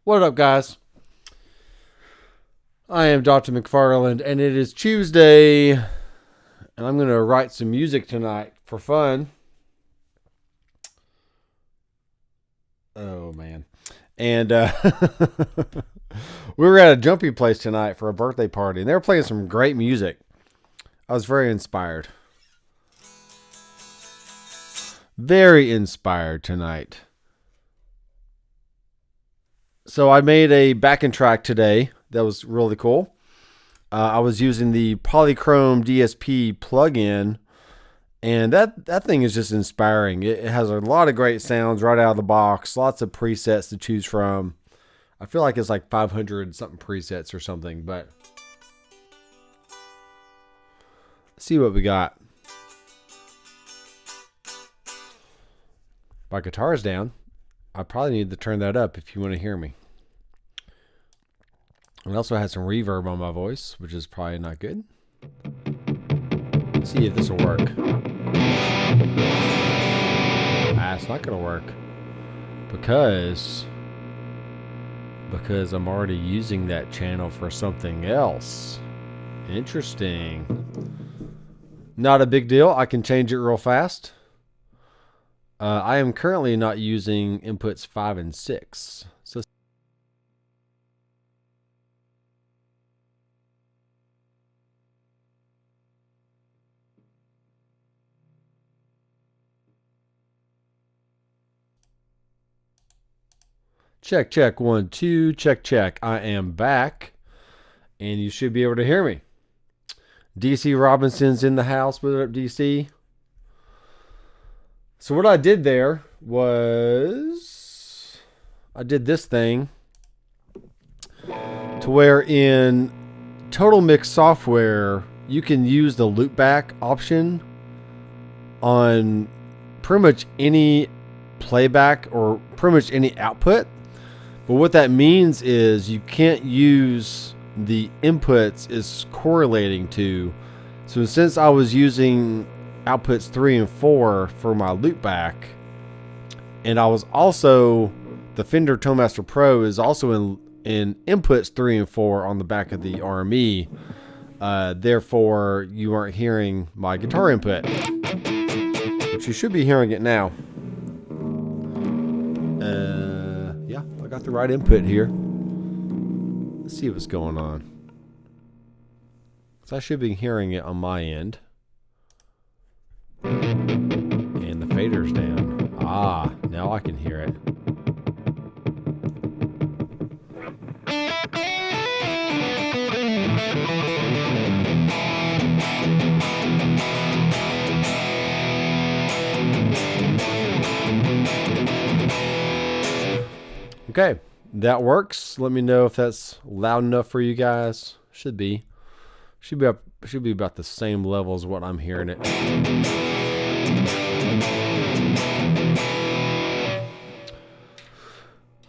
What up, guys? I am Doctor McFarland, and it is Tuesday, and I'm going to write some music tonight for fun. Oh, man. And we were at a jumpy place tonight for a birthday party, and they were playing some great music. I was very inspired. Very inspired tonight. So I made a backing track today that was really cool. I was using the Polychrome DSP plugin, and that thing is just inspiring. It has a lot of great sounds right out of the box, lots of presets to choose from. I feel like it's like 500 something presets or something, but let's see what we got. My guitar is down. I probably need to turn that up if you want to hear me. It also has some reverb on my voice, which is probably not good. Let's see if this will work. It's not going to work because I'm already using that channel for something else. Interesting. Not a big deal. I can change it real fast. I am currently not using inputs 5 and 6. So check, check, 1, 2, check, check. I am back, and you should be able to hear me. DC Robinson's in the house. What up, DC? So what I did there was I did this thing to where in Total Mix software you can use the loopback option on pretty much any playback or pretty much any output. But what that means is you can't use the inputs it's correlating to. So since I was using outputs 3 and 4 for my loopback, and I was also, the Fender Tonemaster Pro is also in inputs 3 and 4 on the back of the RME. Therefore you aren't hearing my guitar input, but you should be hearing it now. Yeah, I got the right input here. Let's see what's going on. So I should be hearing it on my end. And the fader's down. Ah, now I can hear it. Okay, that works. Let me know if that's loud enough for you guys. Should be about the same level as what I'm hearing it.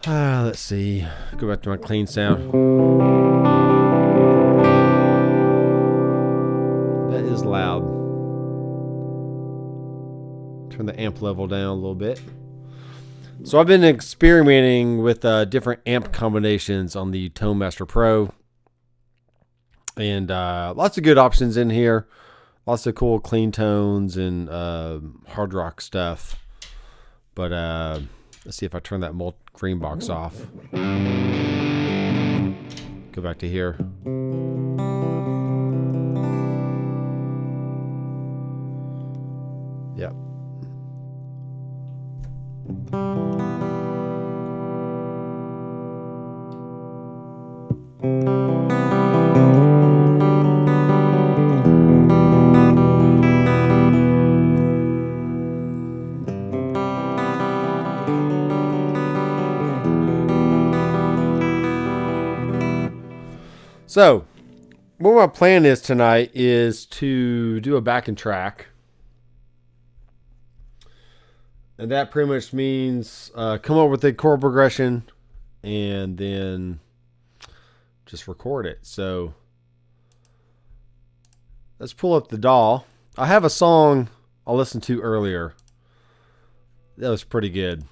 Let's see. Go back to my clean sound. That is loud. Turn the amp level down a little bit. So I've been experimenting with different amp combinations on the Tonemaster Pro. And lots of good options in here. Lots of cool clean tones and hard rock stuff. But let's see if I turn that green box off. Go back to here. Yep. So, what my plan is tonight is to do a backing track. And that pretty much means come up with a chord progression and then just record it. So, let's pull up the DAW. I have a song I listened to earlier. That was pretty good.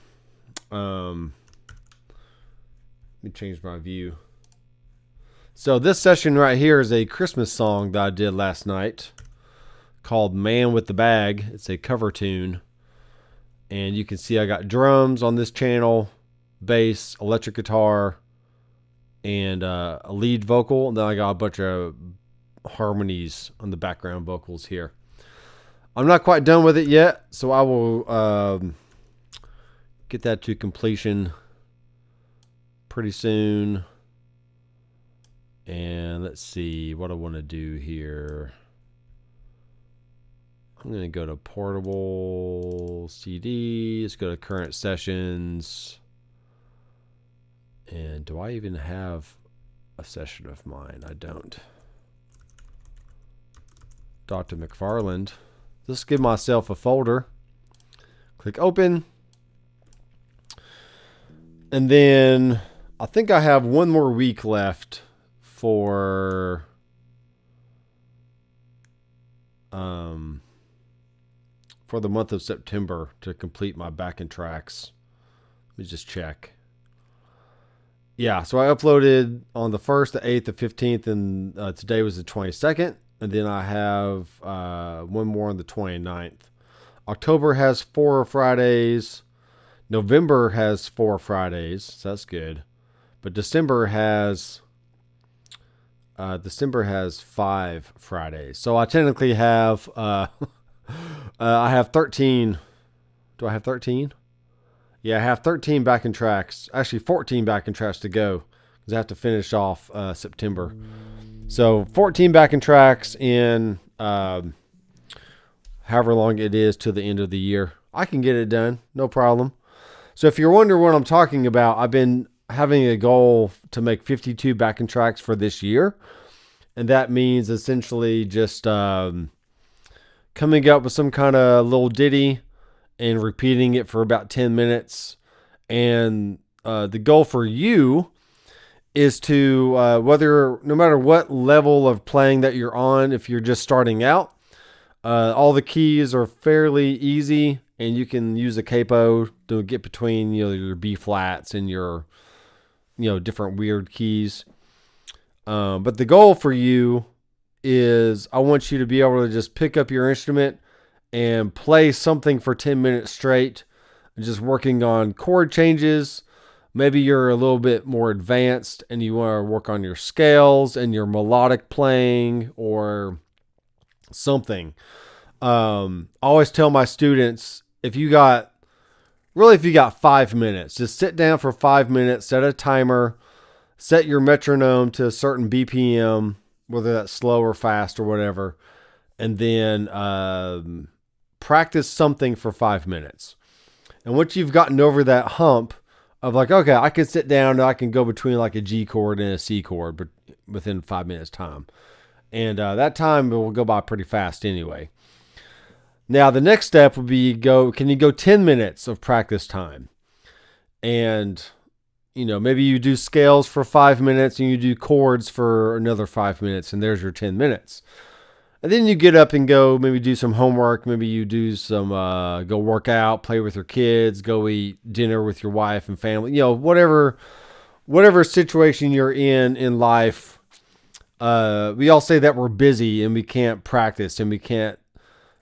Let me change my view. So this session right here is a Christmas song that I did last night called Man with the Bag. It's a cover tune. And you can see I got drums on this channel, bass, electric guitar, and a lead vocal. And then I got a bunch of harmonies on the background vocals here. I'm not quite done with it yet, so I will get that to completion pretty soon. And let's see what I want to do here. I'm going to go to portable CD. Let's go to current sessions. And do I even have a session of mine? I don't. Doctor McFarland. Let's give myself a folder. Click open. And then I think I have one more week left for the month of September to complete my backing tracks. Let me just check. Yeah, so I uploaded on the 1st, the 8th, the 15th, and today was the 22nd. And then I have one more on the 29th. October has 4 Fridays. November has 4 Fridays, so that's good. But December has 5 Fridays. So I technically have I have 13. Do I have 13? Yeah, I have 13 backing tracks. Actually, 14 backing tracks to go because I have to finish off September. So 14 backing tracks in however long it is to the end of the year. I can get it done, no problem. So if you're wondering what I'm talking about, I've been having a goal to make 52 backing tracks for this year. And that means essentially just coming up with some kind of little ditty and repeating it for about 10 minutes. And the goal for you is to, no matter what level of playing that you're on, if you're just starting out, all the keys are fairly easy, and you can use a capo to get between, your B flats and your, different weird keys. But the goal for you is I want you to be able to just pick up your instrument and play something for 10 minutes straight, just working on chord changes. Maybe you're a little bit more advanced and you want to work on your scales and your melodic playing or something. I always tell my students, if you got 5 minutes, just sit down for 5 minutes, set a timer, set your metronome to a certain BPM, whether that's slow or fast or whatever, and then practice something for 5 minutes. And once you've gotten over that hump of like, okay, I can sit down and I can go between like a G chord and a C chord, but within 5 minutes time. And that time will go by pretty fast anyway. Now, the next step would be can you go 10 minutes of practice time? And, maybe you do scales for 5 minutes and you do chords for another 5 minutes, and there's your 10 minutes. And then you get up and go maybe do some homework. Maybe you do some, go work out, play with your kids, go eat dinner with your wife and family, whatever situation you're in life. We all say that we're busy and we can't practice and we can't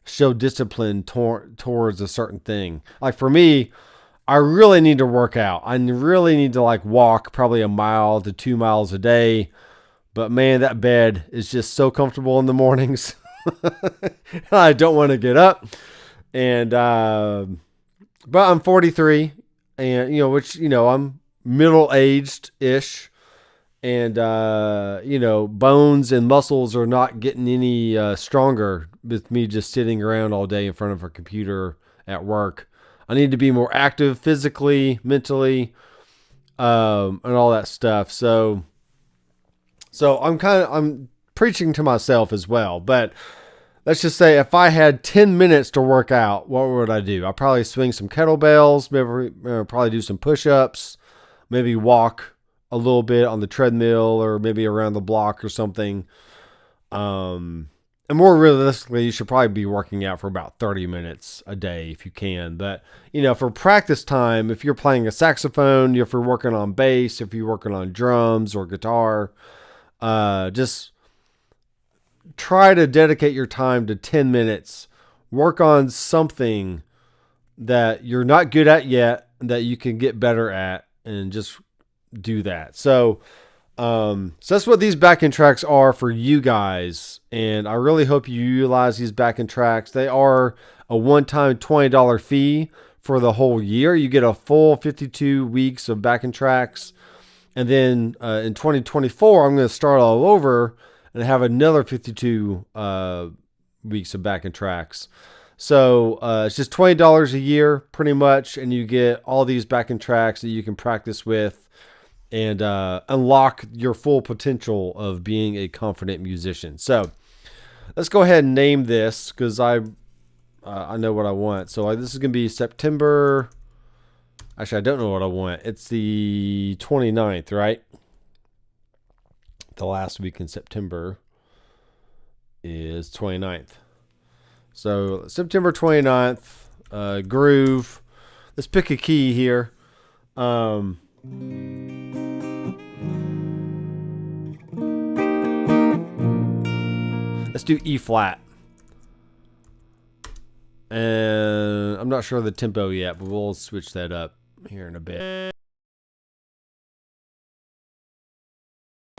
show discipline towards a certain thing. Like for me, I really need to work out. I really need to walk probably 1 mile to 2 miles a day. But man, that bed is just so comfortable in the mornings. I don't want to get up. And, but I'm 43 and, I'm middle-aged-ish. And, bones and muscles are not getting any stronger with me just sitting around all day in front of a computer at work. I need to be more active physically, mentally, and all that stuff. So I'm preaching to myself as well. But let's just say if I had 10 minutes to work out, what would I do? I'd probably swing some kettlebells, maybe probably do some push-ups, maybe walk a little bit on the treadmill or maybe around the block or something. and more realistically, you should probably be working out for about 30 minutes a day if you can. But, for practice time, if you're playing a saxophone, if you're working on bass, if you're working on drums or guitar, just try to dedicate your time to 10 minutes. Work on something that you're not good at yet, that you can get better at, and just do that. So that's what these backing tracks are for you guys. And I really hope you utilize these backing tracks. They are a one-time $20 fee for the whole year. You get a full 52 weeks of backing tracks. And then in 2024, I'm going to start all over and have another 52 weeks of backing tracks. So it's just $20 a year pretty much. And you get all these backing tracks that you can practice with and unlock your full potential of being a confident musician. So let's go ahead and name this, because I know what I want. So this is going to be September. Actually, I don't know what I want. It's the 29th, right? The last week in September is 29th. So September 29th, groove. Let's pick a key here. Let's do E flat. And I'm not sure of the tempo yet, but we'll switch that up here in a bit.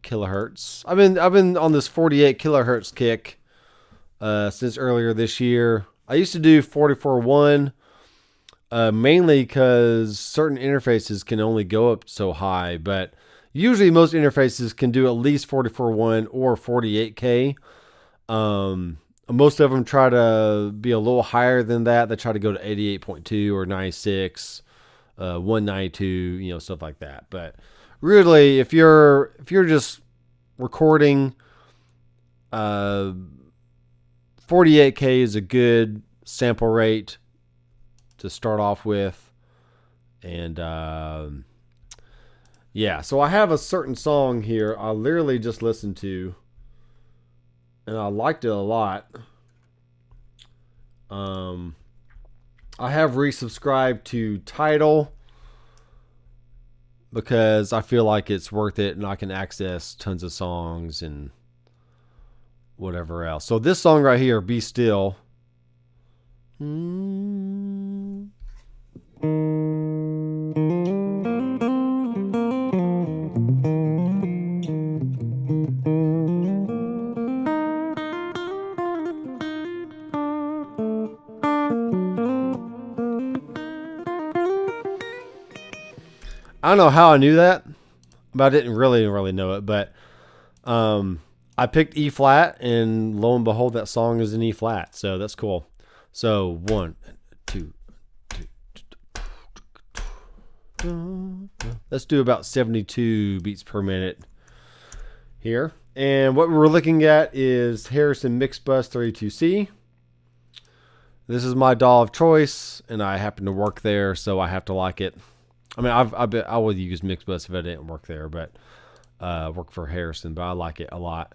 Kilohertz. I've been on this 48 kilohertz kick since earlier this year. I used to do 44.1 mainly because certain interfaces can only go up so high, but usually most interfaces can do at least 44.1 or 48K. Most of them try to be a little higher than that. They try to go to 88.2 or 96, 192, stuff like that. But really, if you're just recording, 48K is a good sample rate to start off with. And yeah, so I have a certain song here I literally just listened to, and I liked it a lot. I have resubscribed to Tidal because I feel like it's worth it, and I can access tons of songs and whatever else. So this song right here, Be Still. I don't know how I knew that, but I didn't really know it. But I picked E flat, and lo and behold, that song is in E flat. So that's cool. So 1, 2, 3. Let's do about 72 beats per minute here. And what we're looking at is Harrison Mix Bus 32C. This is my DAW of choice, and I happen to work there, so I have to like it. I mean, I would use Mixbus if I didn't work there, but work for Harrison, but I like it a lot.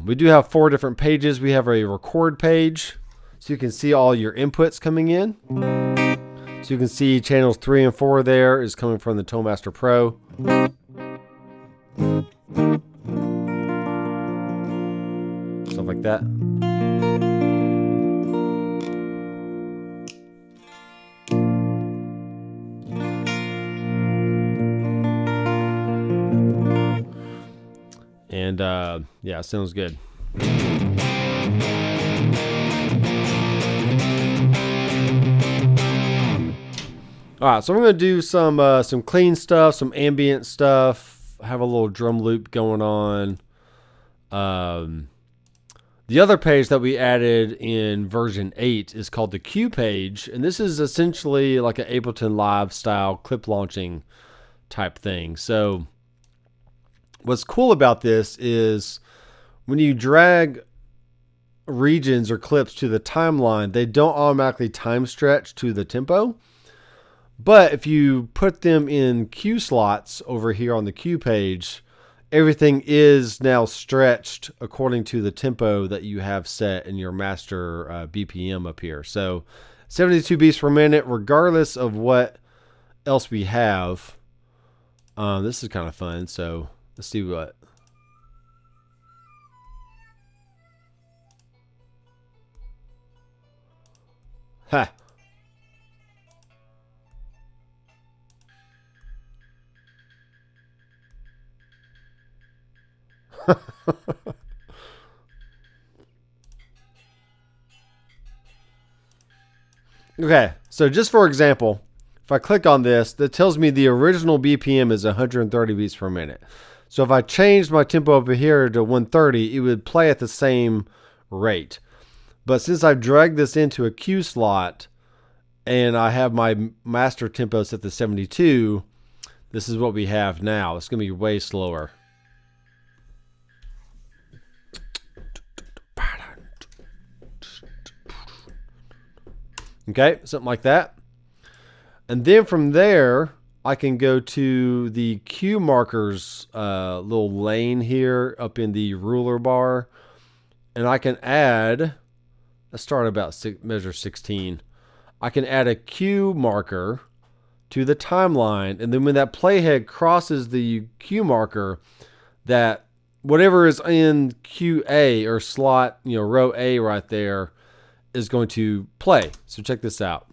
We do have 4 different pages. We have a record page, so you can see all your inputs coming in. So you can see channels 3 and 4 there is coming from the Toolmaster Pro. Stuff like that. And yeah, sounds good. All right, so I'm going to do some clean stuff, some ambient stuff. Have a little drum loop going on. The other page that we added in version 8 is called the Q page, and this is essentially like an Ableton Live style clip launching type thing. So what's cool about this is when you drag regions or clips to the timeline, they don't automatically time stretch to the tempo. But if you put them in Q slots over here on the Q page, everything is now stretched according to the tempo that you have set in your master BPM up here. So 72 beats per minute, regardless of what else we have. This is kind of fun. So let's see what. Ha. Okay, so just for example, if I click on this, that tells me the original BPM is 130 beats per minute. So if I changed my tempo over here to 130, it would play at the same rate. But since I've dragged this into a Q slot and I have my master tempo set to 72, this is what we have now. It's going to be way slower. Okay, something like that. And then from there, I can go to the cue markers little lane here up in the ruler bar. And I can add, let's start about measure 16. I can add a cue marker to the timeline. And then when that playhead crosses the cue marker, that whatever is in QA or slot, row A right there, is going to play. So check this out.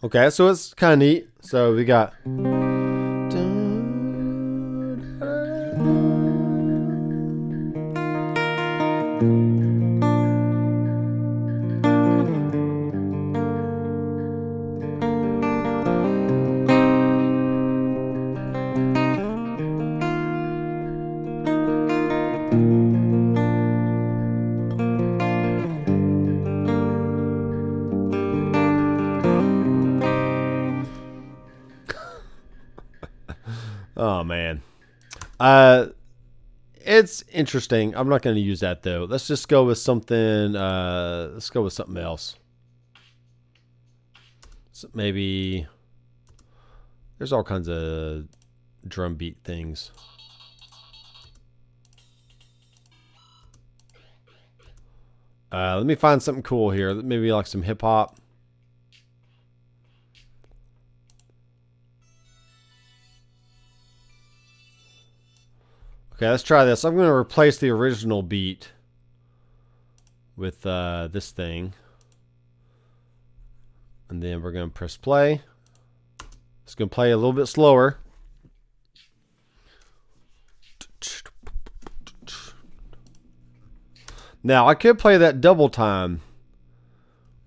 Okay, so it's kind of neat. So we got. Oh man, it's interesting. I'm not going to use that though. Let's just go with something. Let's go with something else. So maybe there's all kinds of drum beat things. Let me find something cool here. Maybe like some hip hop. Okay, let's try this. I'm going to replace the original beat with this thing. And then we're going to press play. It's going to play a little bit slower. Now, I could play that double time,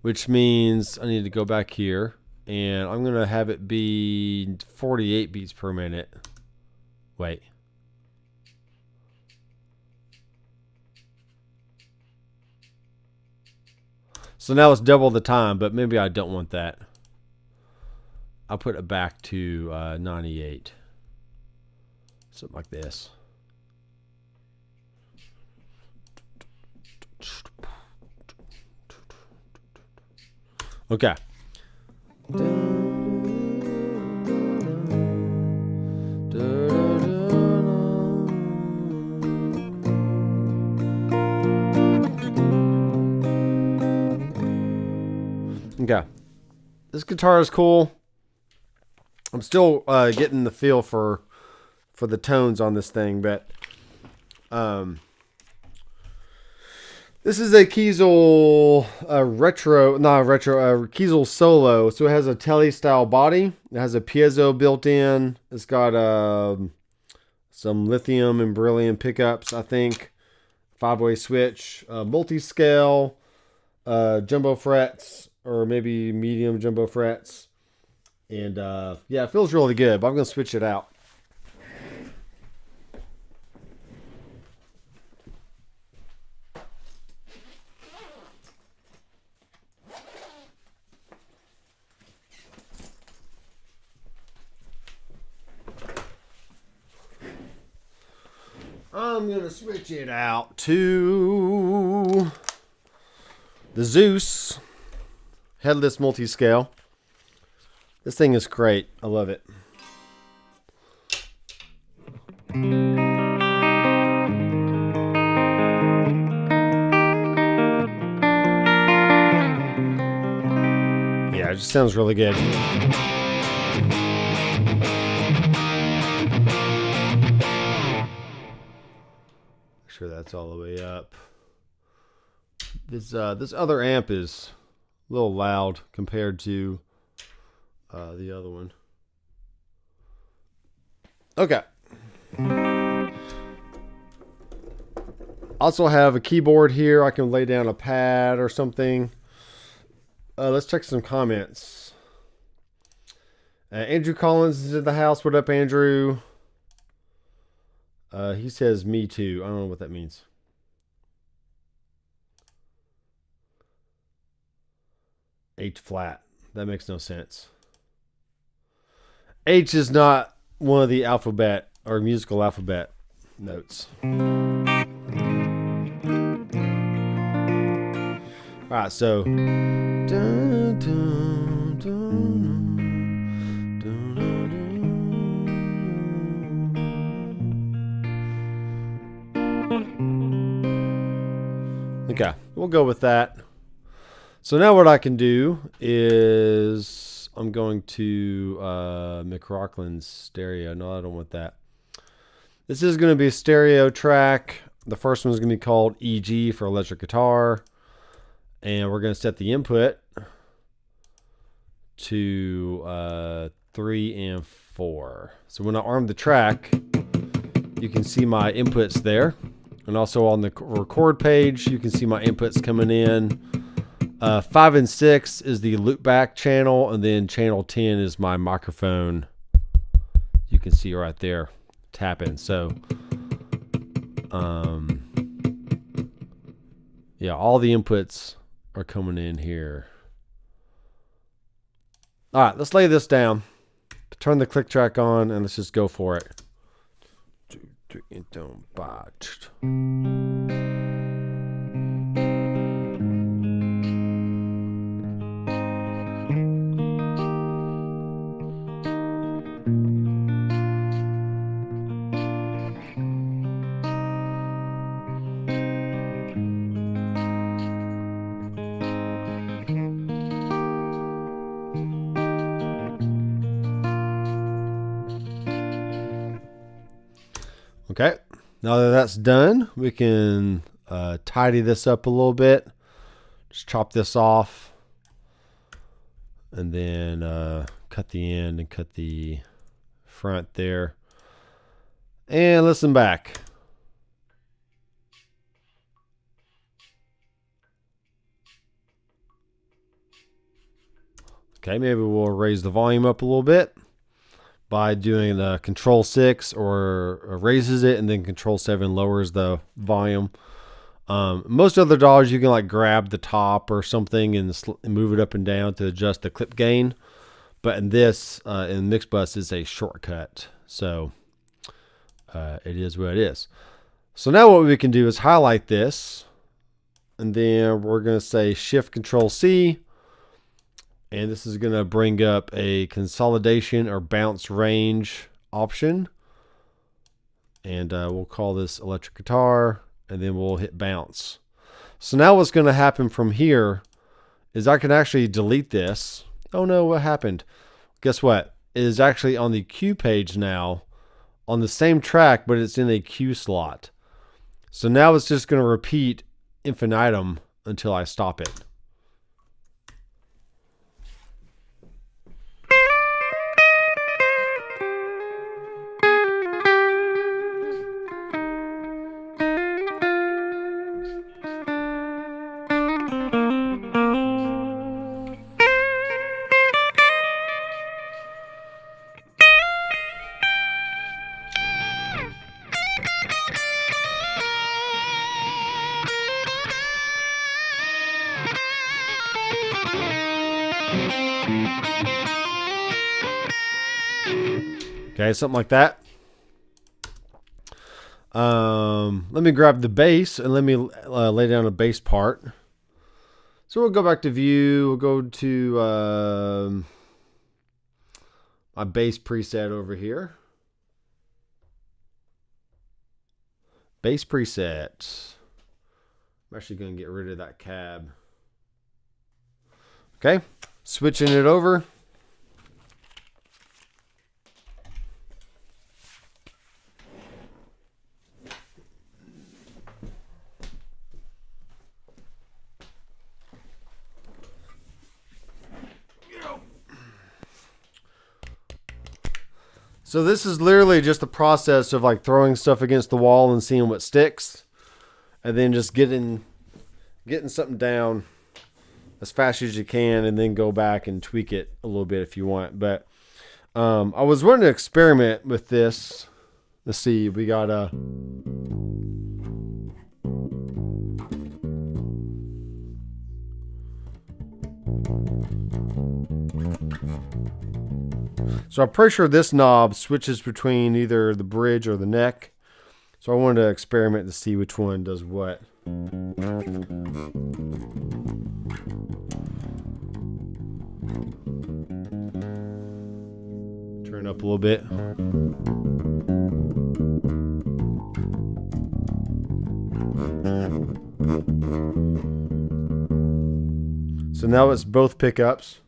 which means I need to go back here. And I'm going to have it be 48 beats per minute. Wait. So now it's double the time, but maybe I don't want that. I'll put it back to 98. Something like this. Okay. Okay. This guitar is cool. I'm still getting the feel for the tones on this thing, but this is a Kiesel Kiesel Solo. So it has a Tele style body. It has a piezo built in. It's got some lithium and beryllium pickups, I think. 5-way switch, multi-scale, jumbo frets, or maybe medium jumbo frets. And yeah, it feels really good, but I'm going to switch it out. I'm going to switch it out to the Zeus headless multi-scale. This thing is great. I love it. Yeah, it just sounds really good. Sure that's all the way up. This other amp is a little loud compared to the other one. Okay. Also have a keyboard here. I can lay down a pad or something. Let's check some comments. Andrew Collins is in the house. What up, Andrew? He says me too. I don't know what that means. H flat. That makes no sense. H is not one of the alphabet or musical alphabet notes. Alright, so dun, dun, dun, dun, dun. Okay, we'll go with that. So now what I can do is I'm going to McFarland's stereo. No, I don't want that. This is going to be a stereo track. The first one is going to be called EG for electric guitar. And we're going to set the input to 3 and 4. So when I arm the track, you can see my inputs there. And also on the record page, you can see my inputs coming in. 5 and 6 is the loopback channel, and then channel 10 is my microphone. You can see right there tapping. So, yeah, all the inputs are coming in here. All right, let's lay this down. Turn the click track on, and let's just go for it. 2, 3, and don't botched. Okay, now that that's done, we can tidy this up a little bit. Just chop this off, and then cut the end and cut the front there. And listen back. Okay, maybe we'll raise the volume up a little bit by doing the Control 6 or raises it, and then Control 7 lowers the volume. Most other DAWs you can like grab the top or something and move it up and down to adjust the clip gain. But in this, in Mixbus, is a shortcut. So it is what it is. So now what we can do is highlight this, and then we're going to say Shift Control C. And this is going to bring up a consolidation or bounce range option. And we'll call this electric guitar, and then we'll hit bounce. So now what's going to happen from here is I can actually delete this. Oh no, what happened? Guess what? It is actually on the Q page now on the same track, but it's in a Q slot. So now it's just going to repeat infinitum until I stop it. Okay, something like that. Let me grab the base and let me lay down a base part. So we'll go back to view. We'll go to my base preset over here. Base preset. I'm actually going to get rid of that cab. Okay, switching it over. So this is literally just the process of like throwing stuff against the wall and seeing what sticks, and then just getting something down as fast as you can, and then go back and tweak it a little bit if you want. But I was wanting to experiment with this. Let's see, we got a so I'm pretty sure this knob switches between either the bridge or the neck. So I wanted to experiment to see which one does what. Turn up a little bit. So now it's both pickups.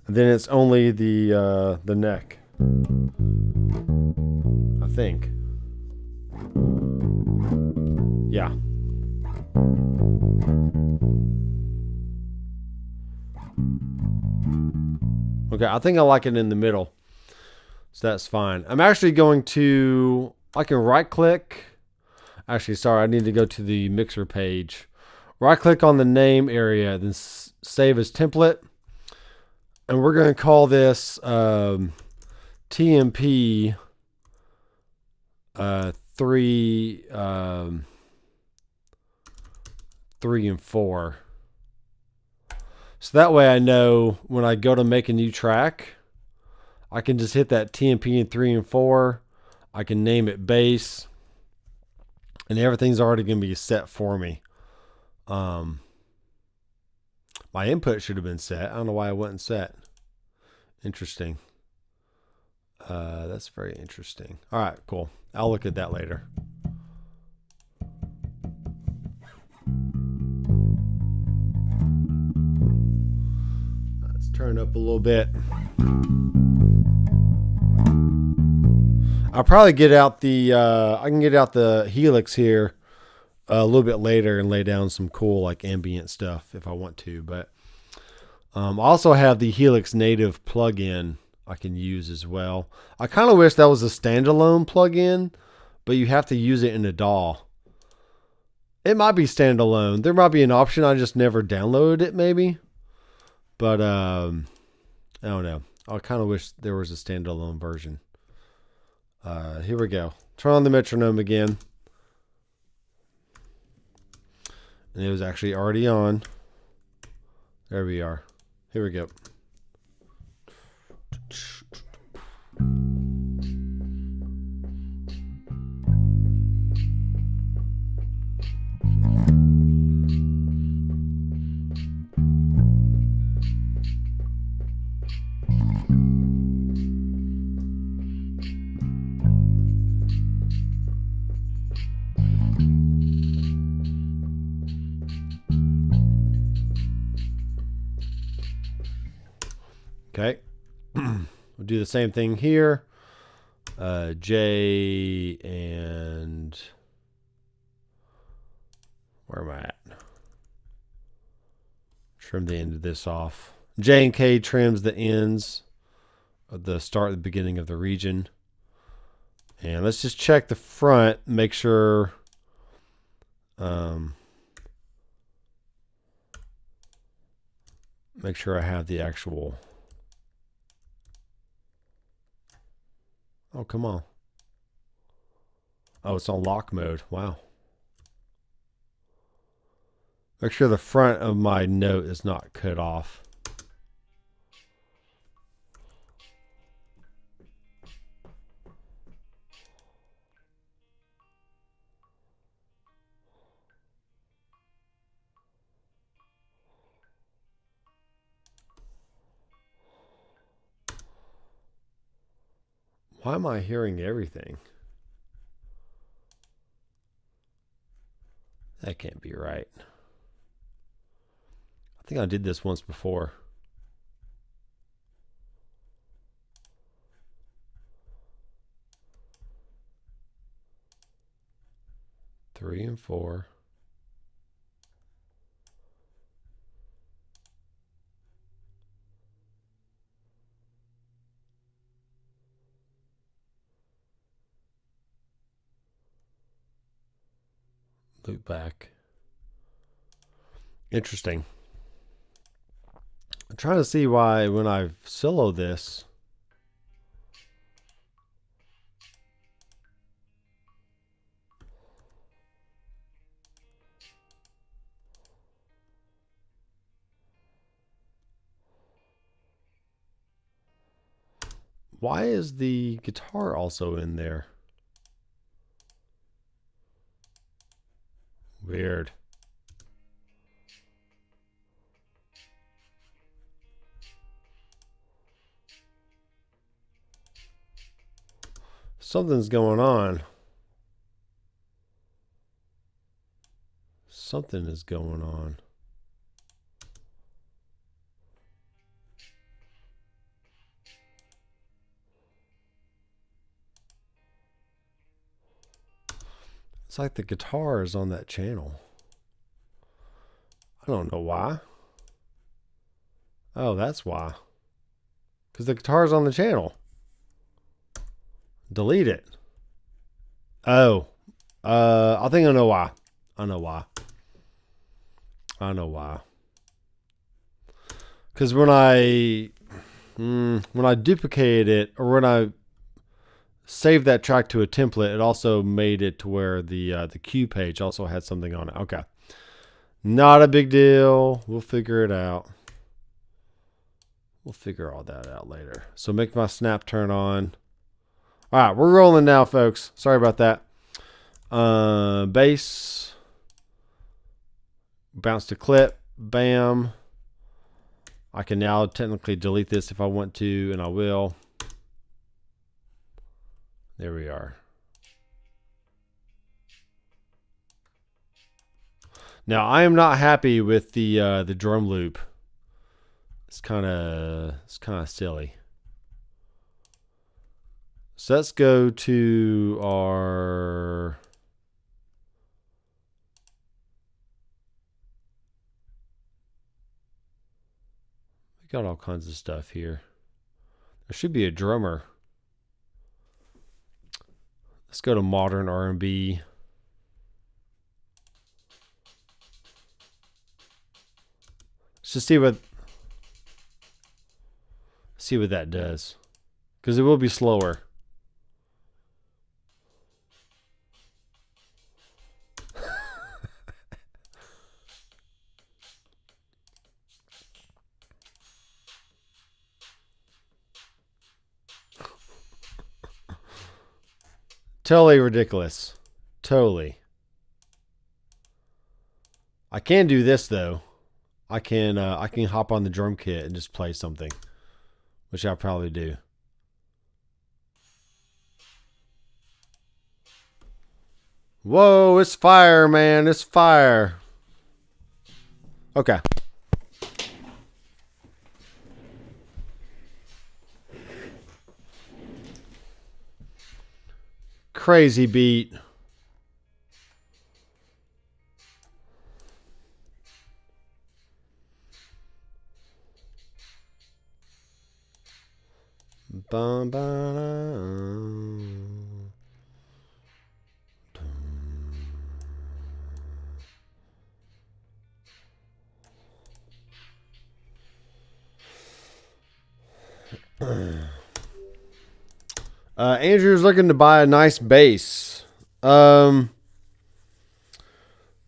And then it's only the neck, I think. Yeah. Okay, I think I like it in the middle. So that's fine. I'm actually going to, I can right click. Actually, sorry, I need to go to the mixer page. Right click on the name area, then save as template. And we're going to call this TMP 3 and 4. So that way I know when I go to make a new track, I can just hit that TMP in 3 and 4. I can name it bass, and everything's already going to be set for me. My input should have been set. I don't know why it wasn't set. Interesting. That's very interesting. All right, cool. I'll look at that later. Let's turn up a little bit. I'll probably get out the I can get out the Helix here a little bit later and lay down some cool like ambient stuff if I want to. But I also have the Helix native plugin I can use as well. I kind of wish that was a standalone plugin, but you have to use it in a DAW. It might be standalone. There might be an option. I just never downloaded it maybe. But I don't know. I kind of wish there was a standalone version. Here we go. Turn on the metronome again. And it was actually already on. There we are. Here we go. Okay. We'll do the same thing here. J and where am I at? Trim the end of this off. J and K trims the ends of the start and the beginning of the region. And let's just check the front, make sure I have the actual. Oh, come on. Oh, it's on lock mode. Wow. Make sure the front of my note is not cut off. Why am I hearing everything? That can't be right. I think I did this once before. Three and four. Loop back. Interesting. I'm trying to see why when I solo this, why is the guitar also in there? Weird. Something's going on. Something is going on. It's like the guitar is on that channel. I don't know why. Oh, that's why. Because the guitar is on the channel. Delete it. Oh. I think I know why. I know why. Because when I duplicated it, or when I saved that track to a template, it also made it to where the cue page also had something on it. Okay. Not a big deal. We'll figure it out. We'll figure all that out later. So make my snap turn on. All right, we're rolling now, folks. Sorry about that. Bass. Bounce to clip. Bam. I can now technically delete this if I want to, and I will. There we are. Now I am not happy with the drum loop. It's kind of silly. So let's go to our we got all kinds of stuff here. There should be a drummer. Let's go to modern R&B. Let's just see what that does, because it will be slower. Totally ridiculous. Totally. I can do this though. I can hop on the drum kit and just play something, which I'll probably do. Whoa, it's fire, man. It's fire. Okay. Crazy beat. Bum, ba-dum. Andrew's looking to buy a nice bass. You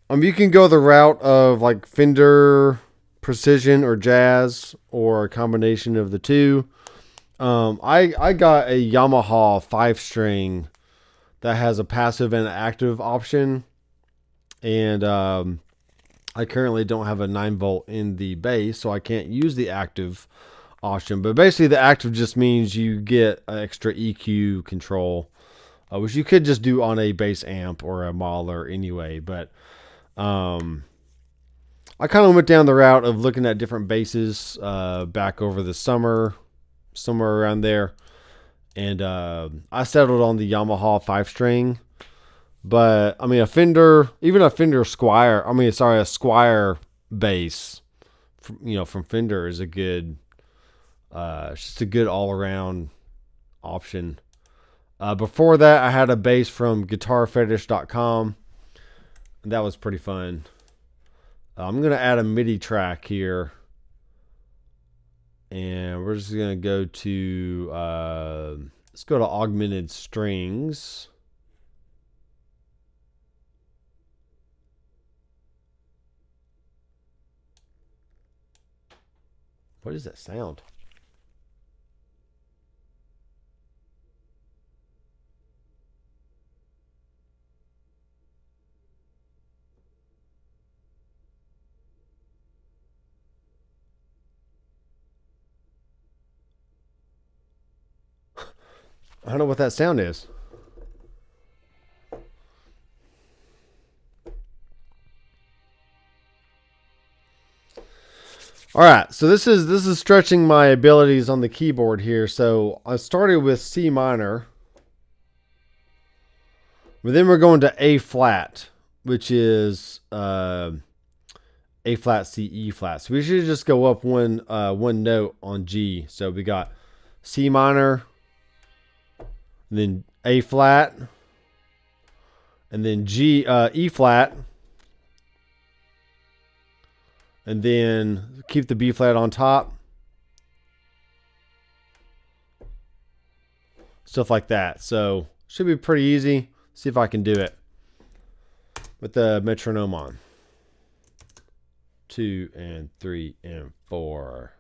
can go the route of like Fender Precision or Jazz, or a combination of the two. I got a Yamaha 5-string that has a passive and active option, and I currently don't have a 9-volt in the bass, so I can't use the active option. But basically, the active just means you get an extra EQ control, which you could just do on a bass amp or a modeler anyway. But I kind of went down the route of looking at different basses back over the summer, somewhere around there. And I settled on the Yamaha 5-string. But, I mean, a Fender Squier, a Squier bass, from Fender is a good, it's just a good all-around option. Before that, I had a bass from guitarfetish.com, and that was pretty fun. I'm going to add a MIDI track here, and we're just going to go to, let's go to augmented strings. What is that sound? I don't know what that sound is. All right, so this is stretching my abilities on the keyboard here. So I started with C minor, but then we're going to A flat, which is A flat, C, E flat. So we should just go up one note on G. So we got C minor, and then A flat, and then G, E flat, and then keep the B flat on top. Stuff like that. So should be pretty easy. See if I can do it with the metronome on. 2 and 3 and 4.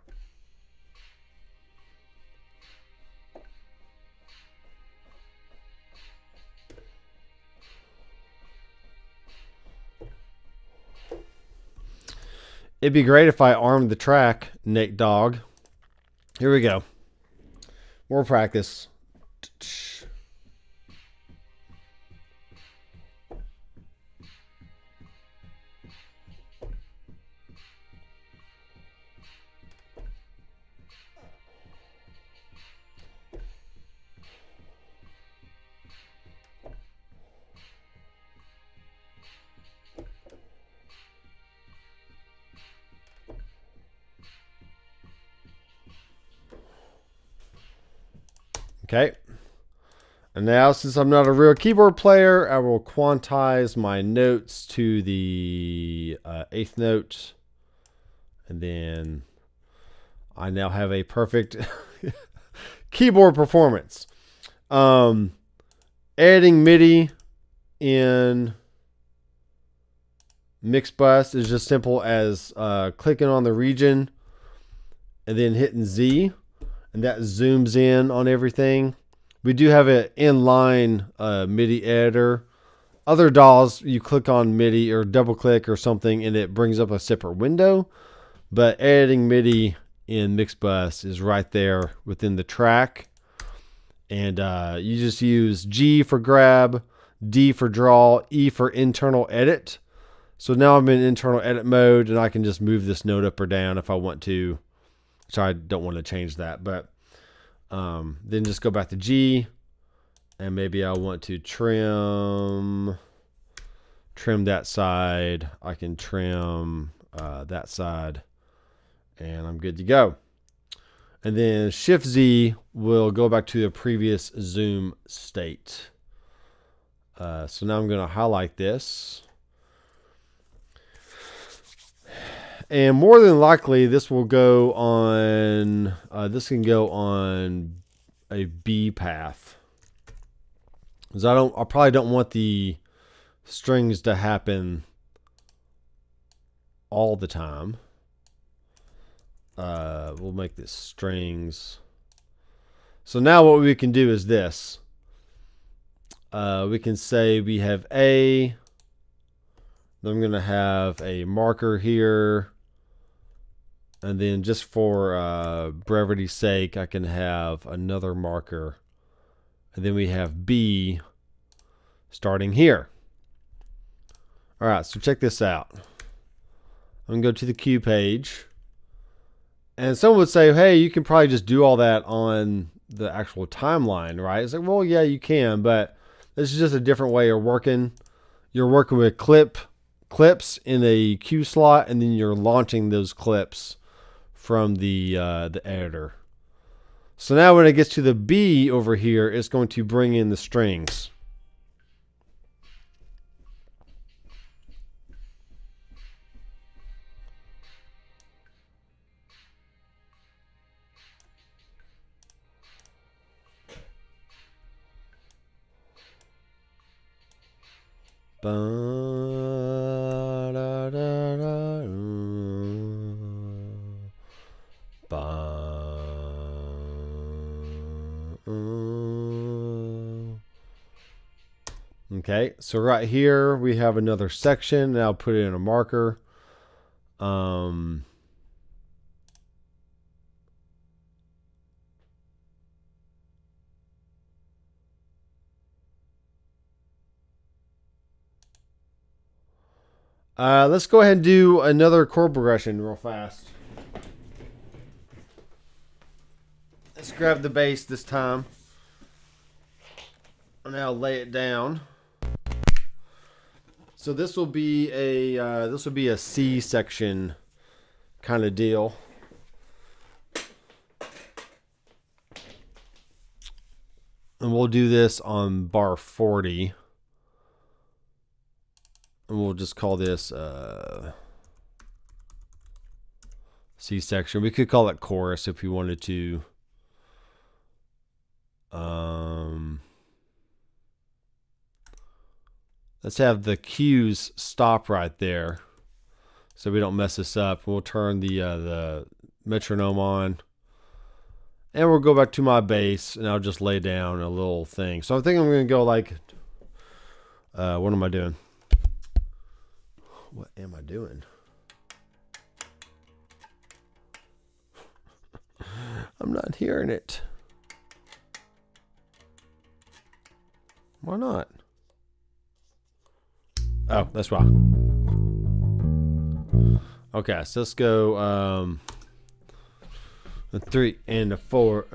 It'd be great if I armed the track, Nate Dog. Here we go. More practice. Okay. And now, since I'm not a real keyboard player, I will quantize my notes to the 8th note. And then I now have a perfect keyboard performance. Adding MIDI in Mixbus is just simple as clicking on the region and then hitting Z. And that zooms in on everything. We do have an inline MIDI editor. Other DAWs, you click on MIDI or double click or something and it brings up a separate window. But editing MIDI in Mixbus is right there within the track. And you just use G for grab, D for draw, E for internal edit. So now I'm in internal edit mode and I can just move this note up or down if I want to. So I don't want to change that, but then just go back to G, and maybe I want to trim that side. I can trim that side, and I'm good to go. And then Shift Z will go back to the previous zoom state. So now I'm going to highlight this. And more than likely, this will go on. This can go on a B path, because I probably don't want the strings to happen all the time. We'll make this strings. So now what we can do is this. We can say we have A. Then I'm going to have a marker here. And then just for brevity's sake, I can have another marker. And then we have B starting here. All right, so check this out. I'm going to go to the Q page. And someone would say, hey, you can probably just do all that on the actual timeline, right? It's like, well, yeah, you can, but this is just a different way of working. You're working with clips in a Q slot, and then you're launching those clips from the editor. So now when it gets to the B over here, it's going to bring in the strings. Okay, so right here we have another section, and I'll put it in a marker. Let's go ahead and do another chord progression real fast. Let's grab the bass this time. And I'll lay it down. So this will be a C section kind of deal. And we'll do this on bar 40. And we'll just call this C section. We could call it chorus if we wanted to. Let's have the Q's stop right there so we don't mess this up. We'll turn the metronome on. And we'll go back to my bass, and I'll just lay down a little thing. So I think I'm going to go like, what am I doing? What am I doing? I'm not hearing it. Why not? Oh, that's why. Okay, so let's go a 3 and a 4.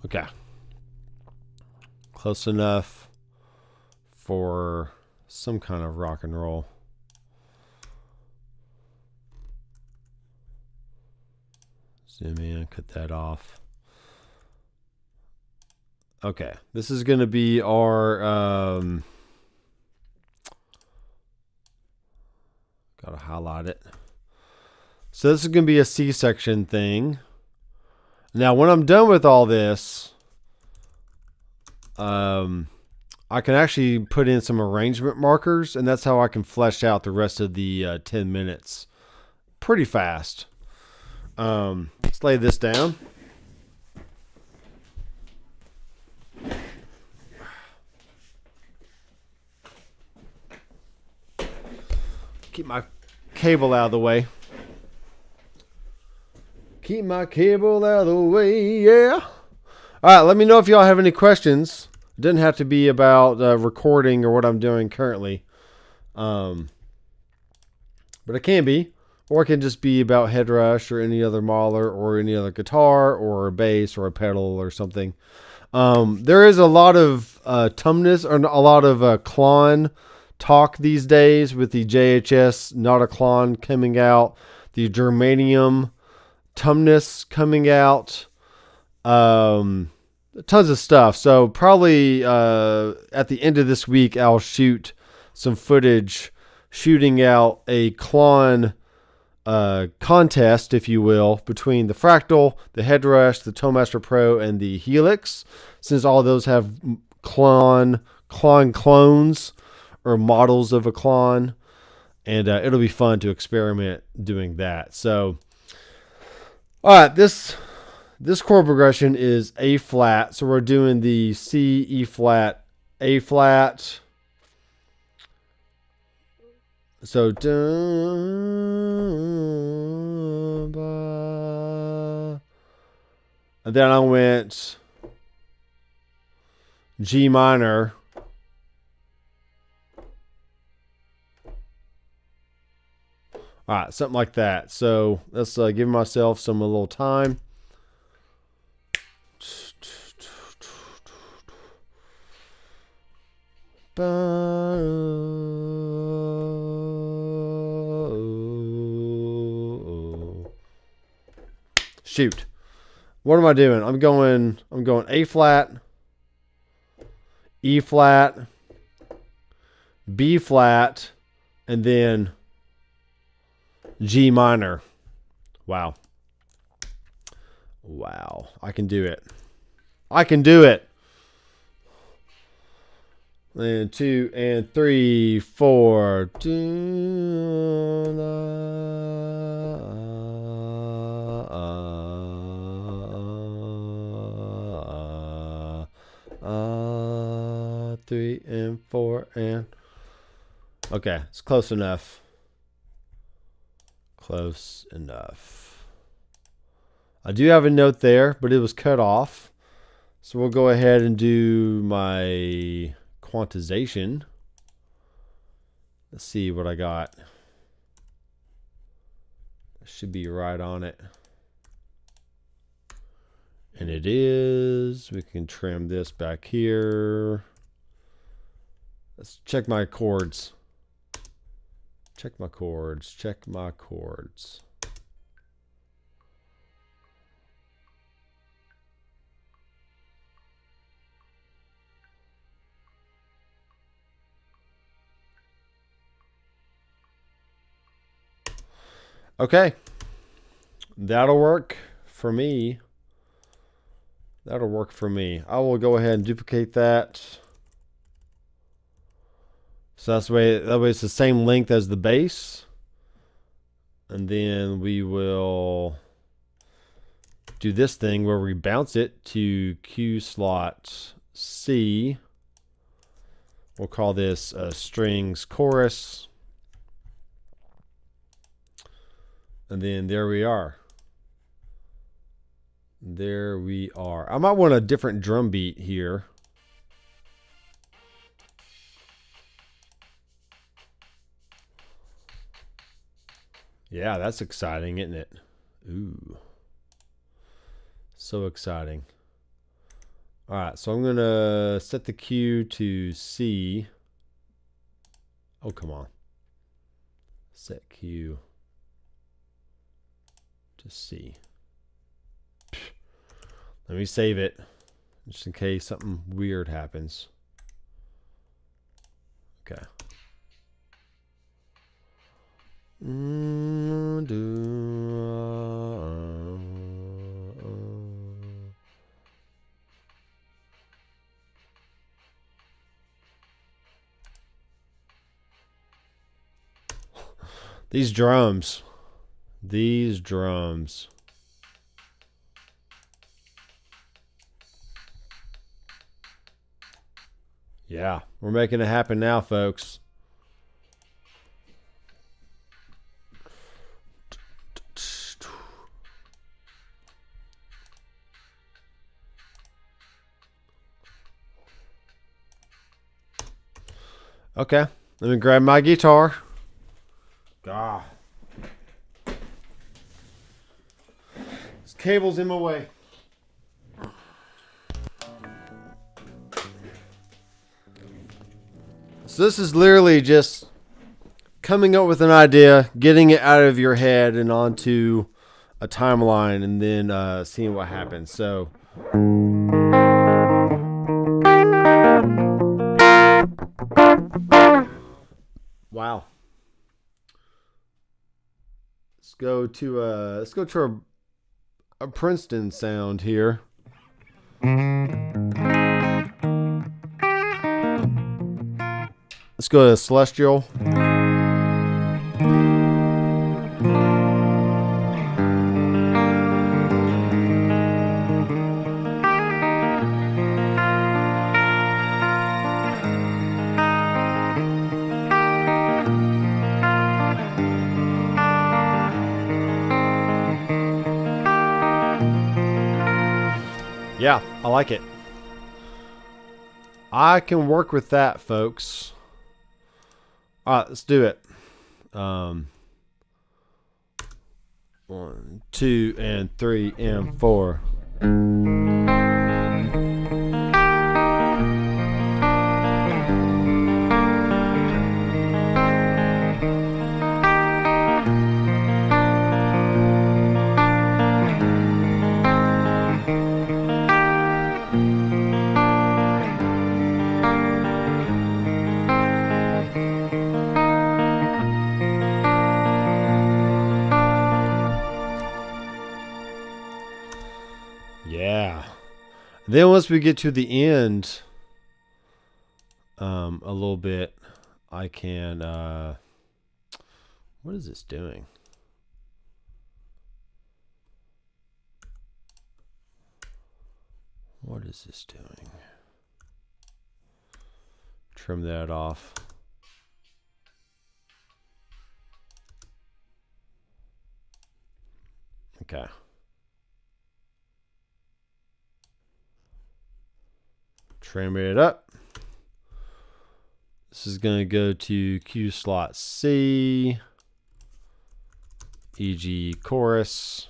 Okay. Close enough for some kind of rock and roll. Zoom in, cut that off. Okay, this is going to be our gotta highlight it. So this is going to be a C section thing. Now, when I'm done with all this, I can actually put in some arrangement markers, and that's how I can flesh out the rest of the 10 minutes pretty fast. Let's lay this down. Keep my cable out of the way. Keep my cable out of the way, yeah. All right, let me know if y'all have any questions. It doesn't have to be about recording or what I'm doing currently. But it can be. Or it can just be about head rush or any other mauler or any other guitar or a bass or a pedal or something. There is a lot of tumness or a lot of clon talk these days with the JHS not a clon coming out, the germanium tumness coming out, tons of stuff. So probably at the end of this week, I'll shoot some footage shooting out a clon contest, if you will, between the Fractal, the Headrush, the Toemaster Pro, and the Helix, since all of those have clones or models of a clone, and it'll be fun to experiment doing that. So, all right, this chord progression is A flat, so we're doing the C, E flat, A flat. So, and then I went G minor. All right, something like that. So let's give myself a little time. Shoot. What am I doing? I'm going A flat, E flat, B flat, and then G minor. Wow. Wow. I can do it. I can do it. And 2 and 3, 4. 3 and 4 and. Okay, it's close enough. Close enough. I do have a note there, but it was cut off. So we'll go ahead and do my quantization. Let's see what I got. Should be right on it. And it is. We can trim this back here. Let's check my chords. Check my chords. Check my chords. Okay. That'll work for me. That'll work for me. I will go ahead and duplicate that. So that way it's the same length as the bass. And then we will do this thing where we bounce it to Q slot C. We'll call this strings chorus. And then there we are. There we are. I might want a different drum beat here. Yeah, that's exciting, isn't it? Ooh. So exciting. All right, so I'm going to set the Q to C. Oh, come on. Set Q to C. Let me save it, just in case something weird happens. Okay. These drums. These drums. Yeah, we're making it happen now, folks. Okay, let me grab my guitar. God. This cable's in my way. So this is literally just coming up with an idea, getting it out of your head and onto a timeline, and then seeing what happens. So wow. Let's go to a Princeton sound here. Let's go to Celestial. Yeah, I like it. I can work with that, folks. All right, let's do it. 1, 2, and 3, and 4. Yeah. Then once we get to the end, a little bit, I can, what is this doing? What is this doing? Trim that off. Okay. Trim it up. This is going to go to Q slot C, e.g. chorus,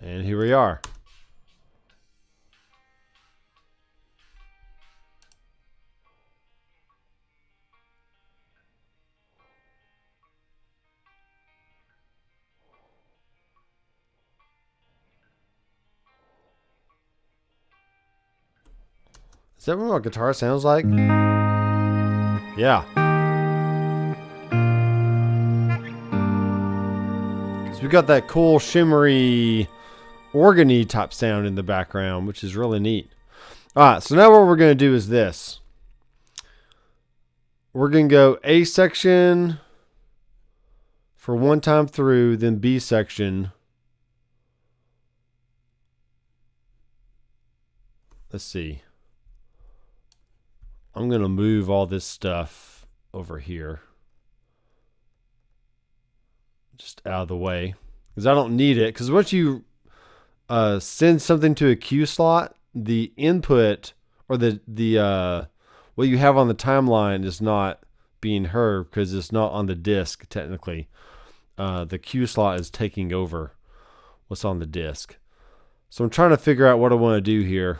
and here we are. Is that what my guitar sounds like? Yeah. So we got that cool shimmery organy type sound in the background, which is really neat. All right, so now what we're going to do is this. We're going to go A section for one time through, then B section. Let's see. I'm going to move all this stuff over here. Just out of the way. Because I don't need it. Because once you send something to a Q slot, the input or the what you have on the timeline is not being heard because it's not on the disk technically. The Q slot is taking over what's on the disk. So I'm trying to figure out what I want to do here.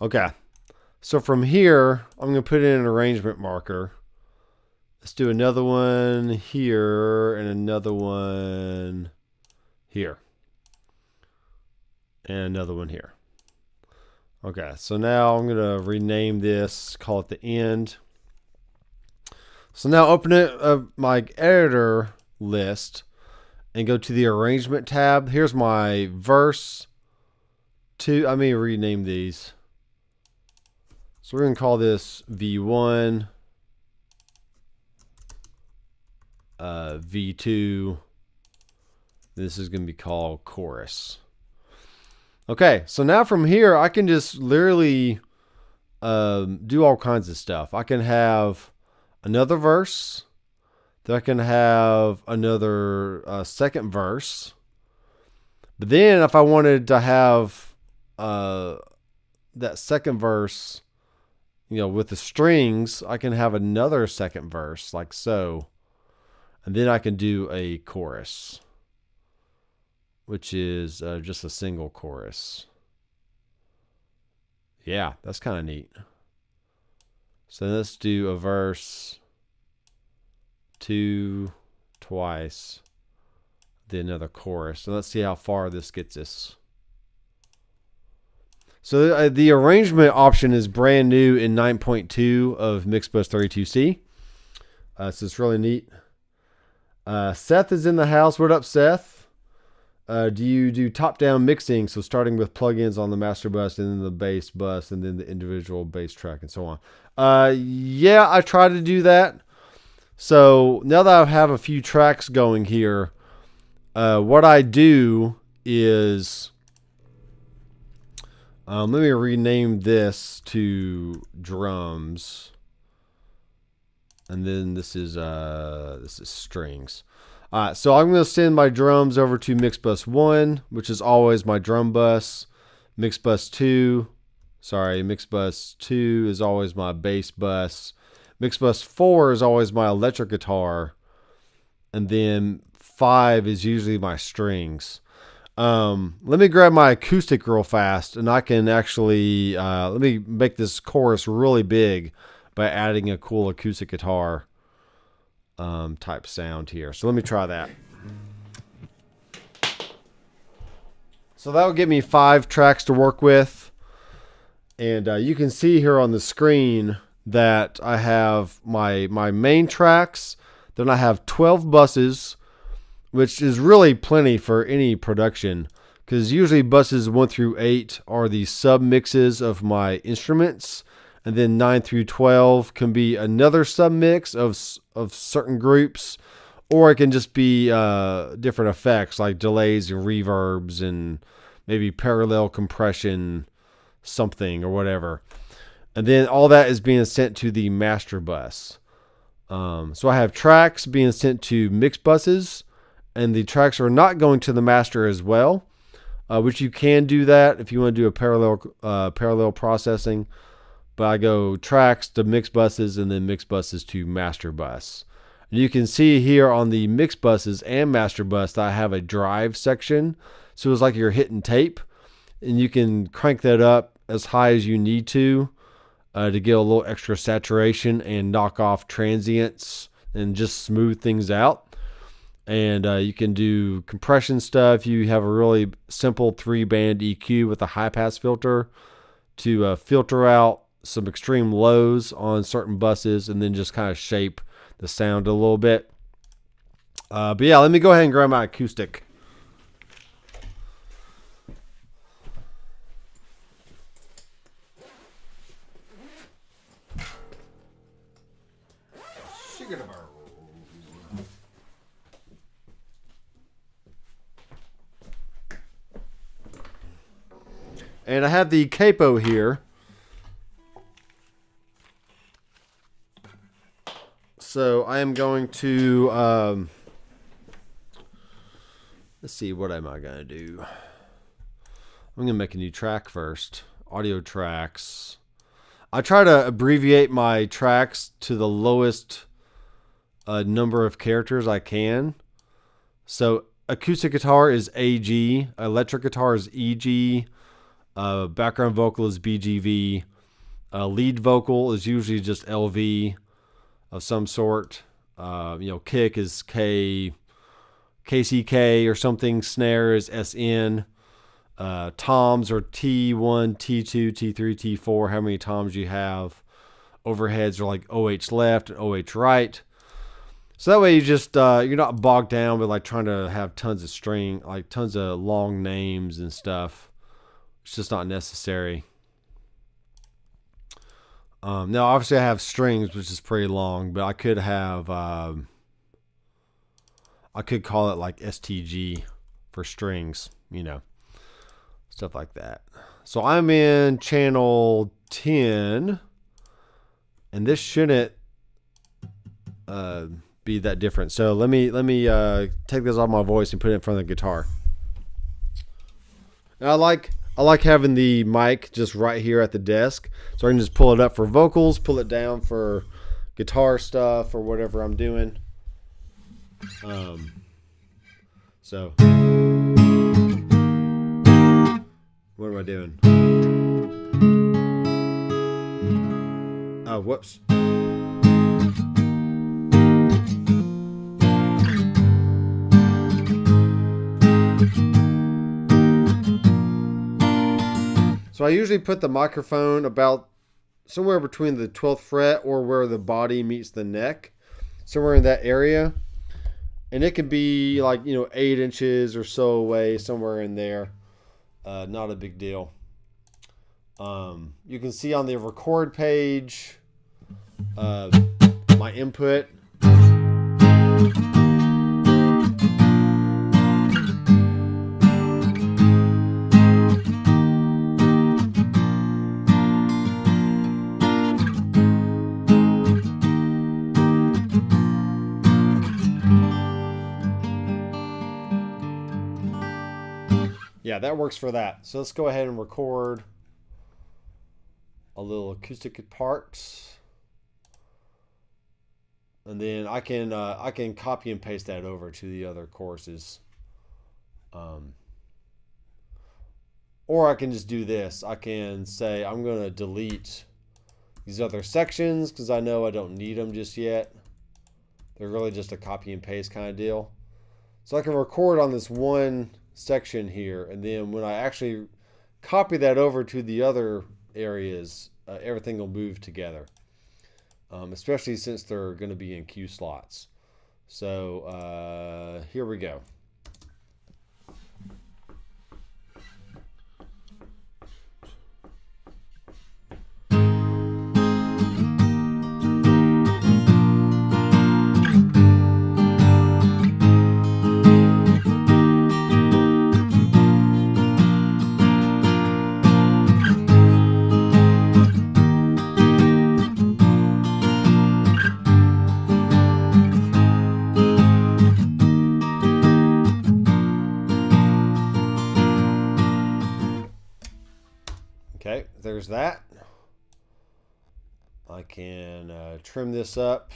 Okay, so from here, I'm going to put in an arrangement marker. Let's do another one here and another one here. And another one here. Okay, so now I'm going to rename this, call it the end. So now open it my editor list and go to the arrangement tab. Here's my verse 2. I may rename these. So we're going to call this V1, V2. This is going to be called chorus. Okay, so now from here, I can just literally do all kinds of stuff. I can have another verse. Then I can have another second verse. But then if I wanted to have that second verse, with the strings, I can have another second verse like so. And then I can do a chorus, which is just a single chorus. Yeah, that's kind of neat. So let's do a verse, 2 twice, then another chorus. So let's see how far this gets us. So the arrangement option is brand new in 9.2 of Mixbus 32C. So it's really neat. Seth is in the house. What up, Seth? Do you do top-down mixing? So starting with plugins on the master bus and then the bass bus and then the individual bass track and so on. Yeah, I try to do that. So now that I have a few tracks going here, what I do is, let me rename this to drums. And then this is strings. So I'm going to send my drums over to Mixbus 1, which is always my drum bus. Mixbus 2 is always my bass bus. Mixbus 4 is always my electric guitar. And then 5 is usually my strings. Let me grab my acoustic real fast, and I can actually, let me make this chorus really big by adding a cool acoustic guitar type sound here. So let me try that. So that will give me 5 tracks to work with. And you can see here on the screen that I have my main tracks. Then I have 12 buses, which is really plenty for any production, because usually buses 1 through 8 are the sub mixes of my instruments. And then 9 through 12 can be another submix of certain groups, or it can just be different effects like delays and reverbs and maybe parallel compression, something or whatever. And then all that is being sent to the master bus. So I have tracks being sent to mix buses, and the tracks are not going to the master as well, which you can do that if you want to do a parallel processing. But I go tracks to mix buses and then mix buses to master bus. And you can see here on the mix buses and master bus that I have a drive section. So it's like you're hitting tape, and you can crank that up as high as you need to get a little extra saturation and knock off transients and just smooth things out. And you can do compression stuff. You have a really simple 3-band EQ with a high pass filter to filter out some extreme lows on certain buses and then just kind of shape the sound a little bit. But yeah, let me go ahead and grab my acoustic. And I have the capo here. So I am going to, let's see, what am I going to do? I'm going to make a new track first. Audio tracks. I try to abbreviate my tracks to the lowest number of characters I can. So acoustic guitar is AG, electric guitar is EG, background vocal is BGV, lead vocal is usually just LV of some sort. Kick is KCK or something. Snare is SN. Toms are T1, T2, T3, T4, how many toms you have. Overheads are like OH left and OH right. So that way you just, you're not bogged down with like trying to have tons of string, like tons of long names and stuff. It's just not necessary. Now, obviously, I have strings, which is pretty long, but I could have, I could call it like STG for strings, So stuff like that. So I'm in channel 10, and this shouldn't be that different. So let me take this off my voice and put it in front of the guitar. Now I like having the mic just right here at the desk, so I can just pull it up for vocals, pull it down for guitar stuff or whatever I'm doing. So what am I doing? Oh, whoops. So I usually put the microphone about somewhere between the 12th fret or where the body meets the neck, somewhere in that area. And it could be like, 8 inches or so away, somewhere in there. Not a big deal. You can see on the record page my input. Yeah, that works for that. So let's go ahead and record a little acoustic part, and then I can copy and paste that over to the other courses, or I can just do this. I can say I'm going to delete these other sections because I know I don't need them just yet. They're really just a copy and paste kind of deal. So I can record on this one section here, and then when I actually copy that over to the other areas, everything will move together, especially since they're going to be in cue slots. So here we go. Okay, there's that. I can trim this up,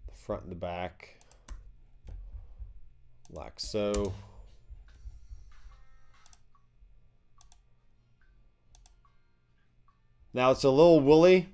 the front and the back, like so. Now it's a little woolly.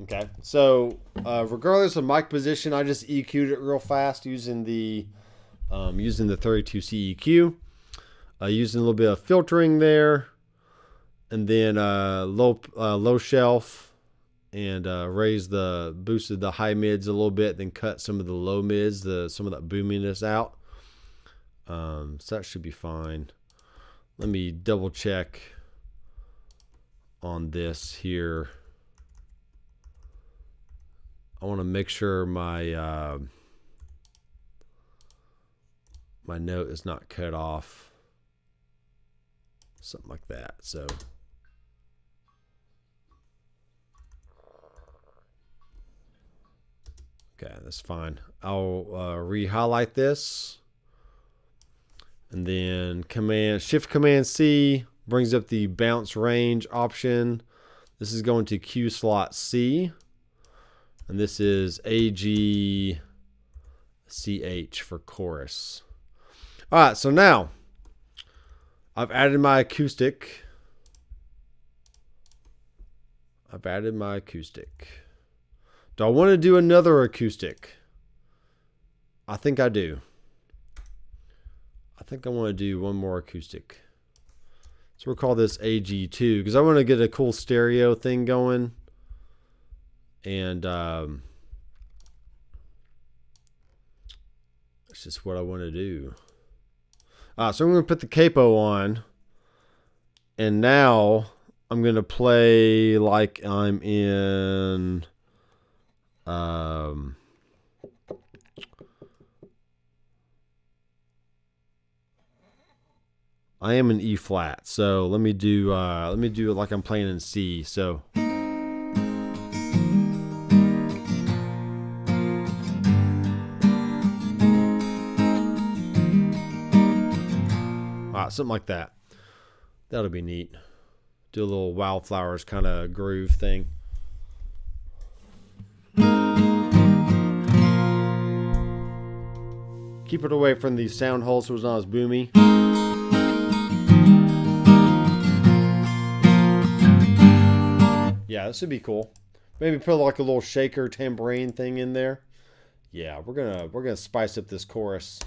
Okay, so regardless of mic position, I just EQ'd it real fast using the 32C EQ, using a little bit of filtering there, and then low shelf, and boosted the high mids a little bit, then cut some of the low mids, some of that boominess out. So that should be fine. Let me double check on this here. I want to make sure my my note is not cut off, something like that. So okay, that's fine. I'll re-highlight this, and then Shift Command C brings up the bounce range option. This is going to Q slot C. And this is AG CH for chorus. All right, so now I've added my acoustic. Do I want to do another acoustic? I think I do. I think I want to do one more acoustic. So we'll call this AG2 because I want to get a cool stereo thing going. And It's just what I want to do. So I'm going to put the capo on. And now I'm going to play like I'm in... I am in E flat. So let me do it like I'm playing in C. So... something like that. That'll be neat. Do a little Wildflowers kind of groove thing. Keep it away from these sound holes so it's not as boomy. Yeah, this would be cool. Maybe put like a little shaker tambourine thing in there. Yeah, we're gonna spice up this chorus.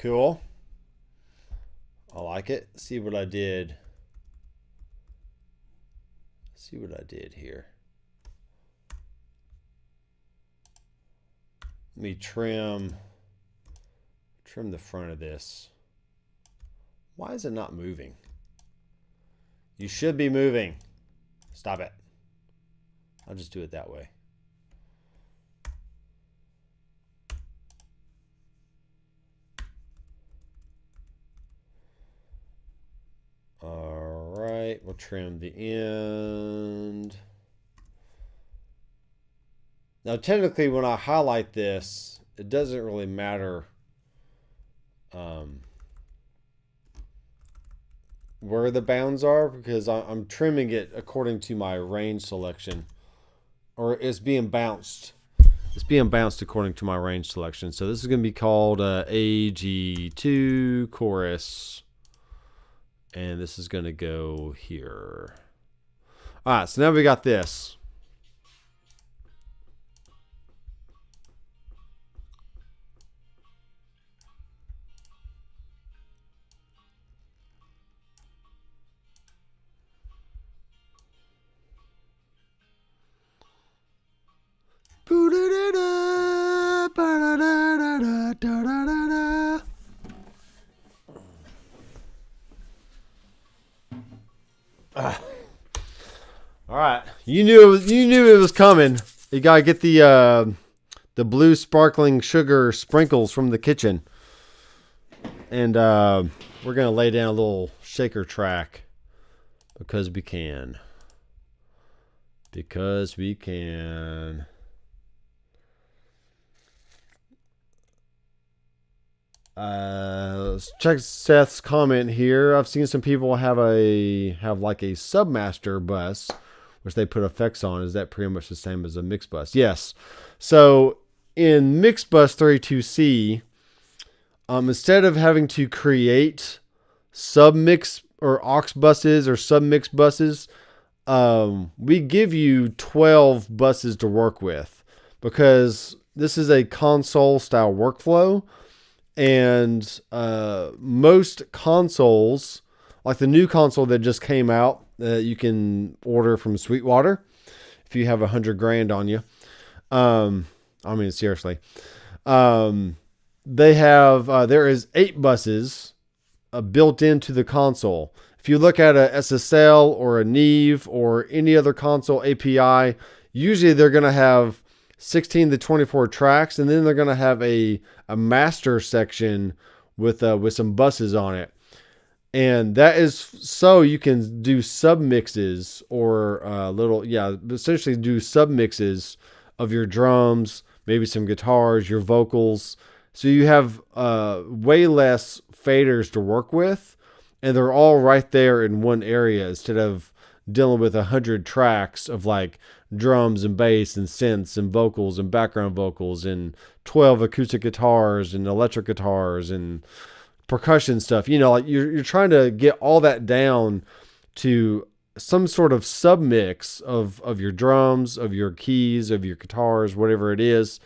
Cool. I like it. See what I did. See what I did here. Let me trim the front of this. Why is it not moving? You should be moving. Stop it. I'll just do it that way. All right, we'll trim the end. Now, technically, when I highlight this, it doesn't really matter where the bounds are, because I'm trimming it according to my range selection, or it's being bounced. It's being bounced according to my range selection. So this is going to be called AG2 chorus. And this is going to go here. All right, so now we got this. All right, you knew it was coming. You gotta get the blue sparkling sugar sprinkles from the kitchen, and we're gonna lay down a little shaker track because we can. Because we can. Let's check Seth's comment here. I've seen some people have like a submaster bus, which they put effects on. Is that pretty much the same as a mix bus? Yes. So in mix bus 32C, instead of having to create submix or aux buses or submix buses, we give you 12 buses to work with, because this is a console style workflow. And most consoles, like the new console that just came out, you can order from Sweetwater if you have $100,000 on you. I mean, seriously. They have there is 8 buses built into the console. If you look at a SSL or a Neve or any other console API, usually they're going to have 16 to 24 tracks, and then they're going to have a master section with some buses on it. And that is so you can do submixes or essentially do submixes of your drums, maybe some guitars, your vocals. So you have way less faders to work with, and they're all right there in one area instead of dealing with 100 tracks of like drums and bass and synths and vocals and background vocals and 12 acoustic guitars and electric guitars and percussion stuff. Like you're trying to get all that down to some sort of submix of your drums, of your keys, of your guitars, whatever it is.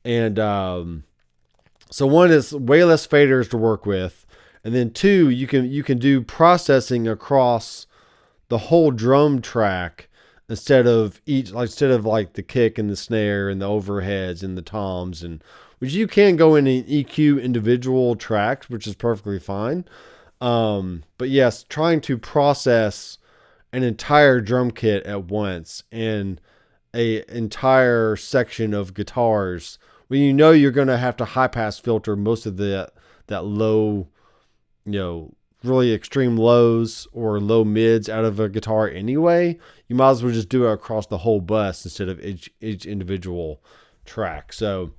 And so one is way less faders to work with, and then two, you can do processing across the whole drum track instead of like the kick and the snare and the overheads and the toms, and which you can go in and EQ individual tracks, which is perfectly fine. But yes, trying to process an entire drum kit at once and a entire section of guitars when you're going to have to high pass filter most of that low, really extreme lows or low mids out of a guitar anyway, you might as well just do it across the whole bus instead of each individual track. So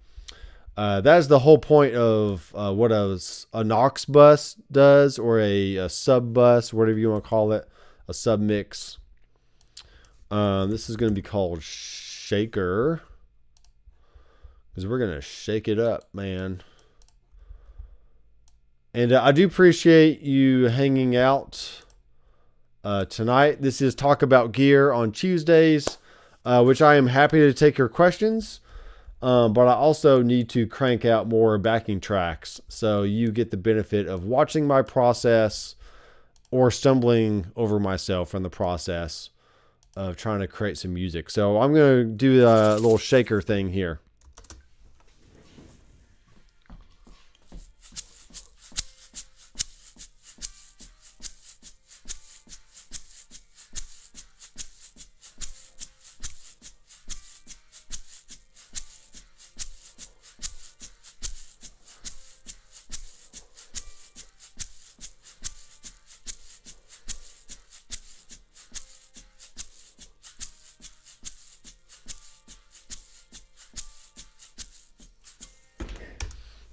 that is the whole point of what a Knox bus does, or a sub bus, whatever you want to call it, a sub mix. This is going to be called Shaker, because we're going to shake it up, man. And I do appreciate you hanging out tonight. This is Tac-O-Bout Gear on Tuesdays, which I am happy to take your questions. But I also need to crank out more backing tracks, so you get the benefit of watching my process or stumbling over myself in the process of trying to create some music. So I'm going to do a little shaker thing here.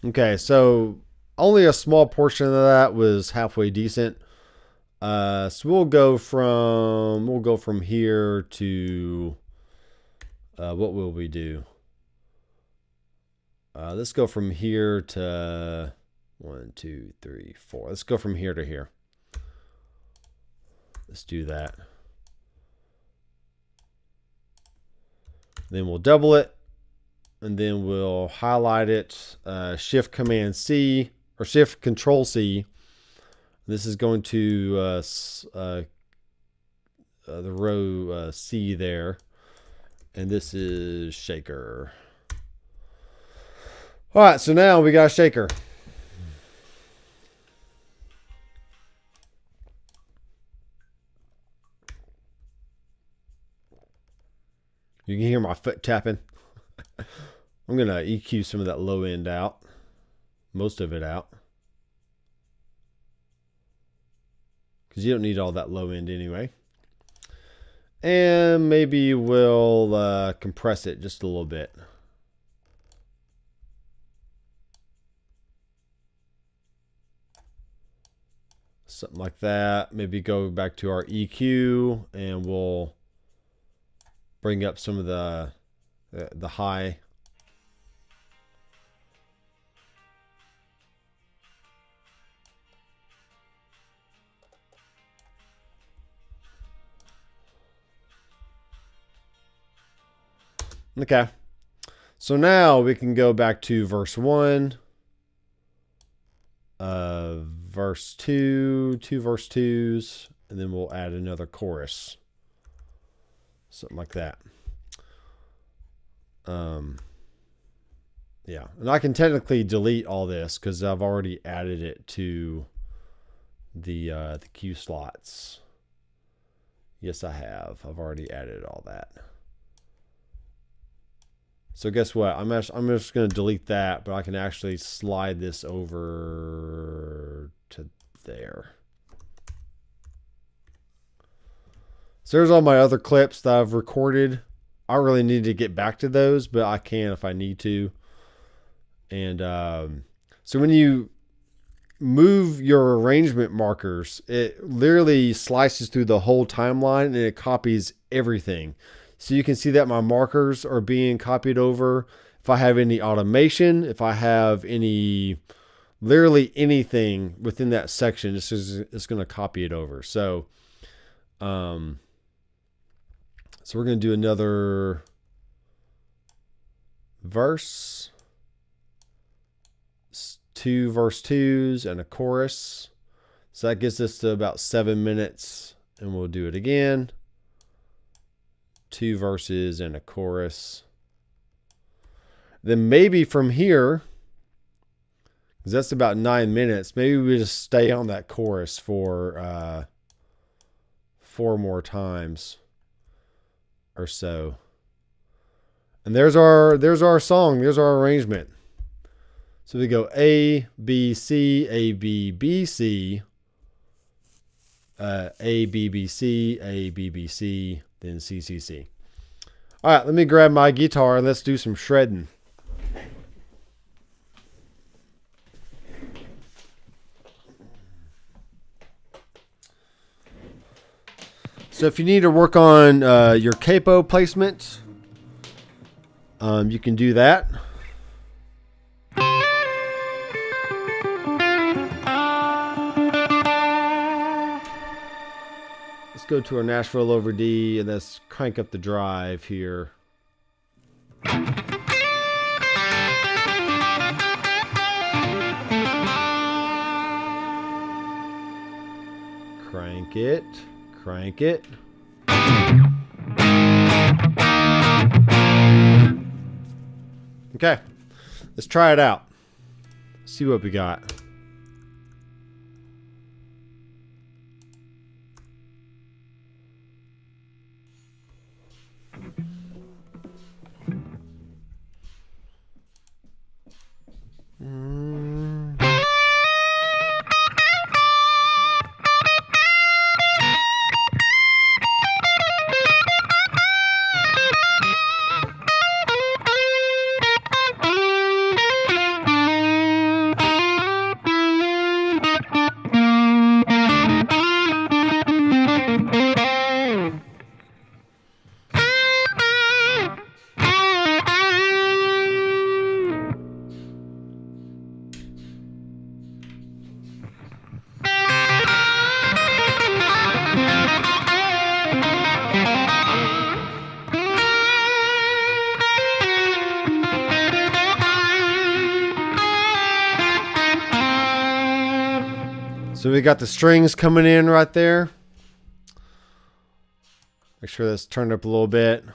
Okay, so only a small portion of that was halfway decent. So we'll go from here to what will we do? Let's go from here to 1, 2, 3, 4. Let's go from here to here. Let's do that. Then we'll double it. And then we'll highlight it, Shift Command C or Shift Control C. This is going to the row C there, and this is Shaker. All right, so now we got a Shaker. You can hear my foot tapping. I'm going to EQ some of that low end out. Most of it out. Because you don't need all that low end anyway. And maybe we'll compress it just a little bit. Something like that. Maybe go back to our EQ and we'll bring up some of the high. Okay, so now we can go back to verse 1, verse 2, 2 verse 2s, and then we'll add another chorus. Something like that. Yeah, and I can technically delete all this because I've already added it to the cue slots. Yes, I have. I've already added all that. So guess what? I'm just going to delete that, but I can actually slide this over to there. So there's all my other clips that I've recorded. I don't really need to get back to those, but I can if I need to. And so when you move your arrangement markers, it literally slices through the whole timeline and it copies everything. So you can see that my markers are being copied over. If I have any automation, if I have any, literally anything within that section, it's going to copy it over. So, so we're going to do another verse, 2 verse 2s and a chorus. So that gets us to about 7 minutes, and we'll do it again. 2 verses and a chorus. Then maybe from here, because that's about 9 minutes, maybe we just stay on that chorus for 4 more times or so. And there's our song, there's our arrangement. So we go A, B, C, A, B, B, C, A, B, B, C, A, B, B, C, then C, C, C. All right, let me grab my guitar and let's do some shredding. So if you need to work on your capo placement, you can do that. Let's go to our Nashville over D and let's crank up the drive here. Crank it, crank it. Okay, let's try it out. See what we got. So we got the strings coming in right there. Make sure that's turned up a little bit.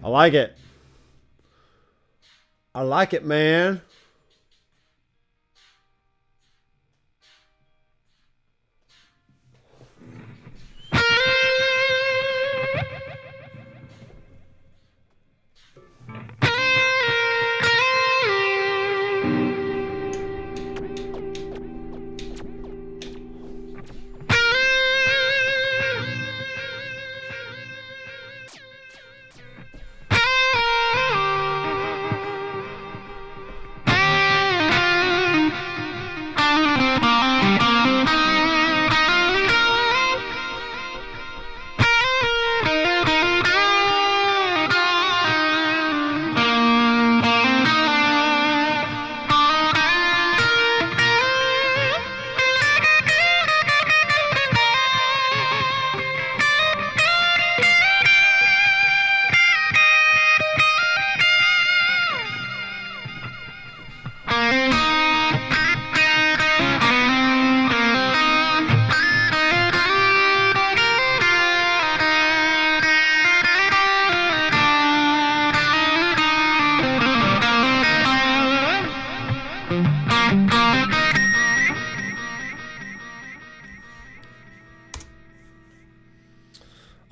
I like it. I like it, man.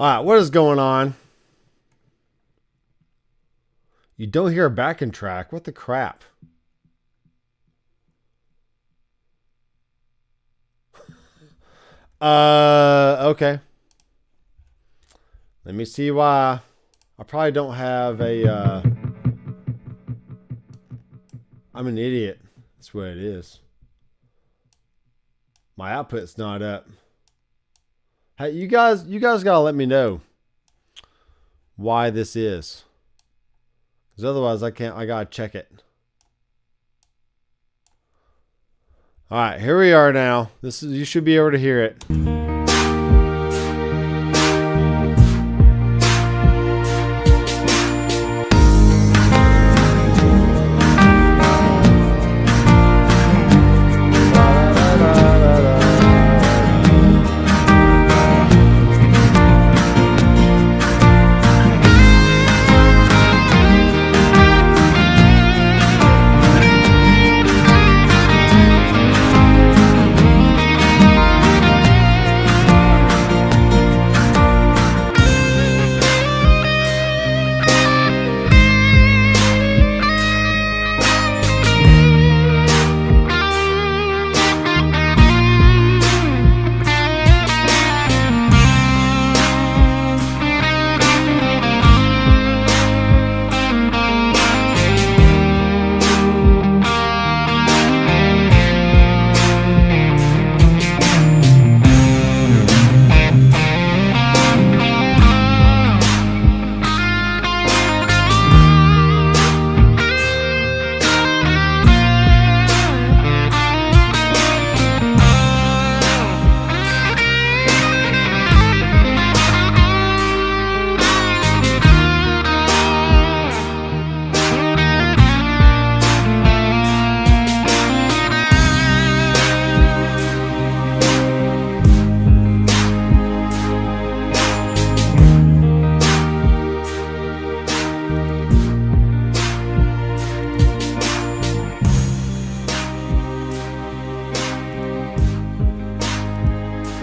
All right, what is going on? You don't hear a backing track. What the crap? Okay. Let me see why. I probably don't have a, I'm an idiot. That's what it is. My output's not up. Hey, you guys gotta let me know why this is. Because otherwise I gotta check it. Alright, here we are now. You should be able to hear it.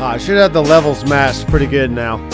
I should have the levels matched pretty good now.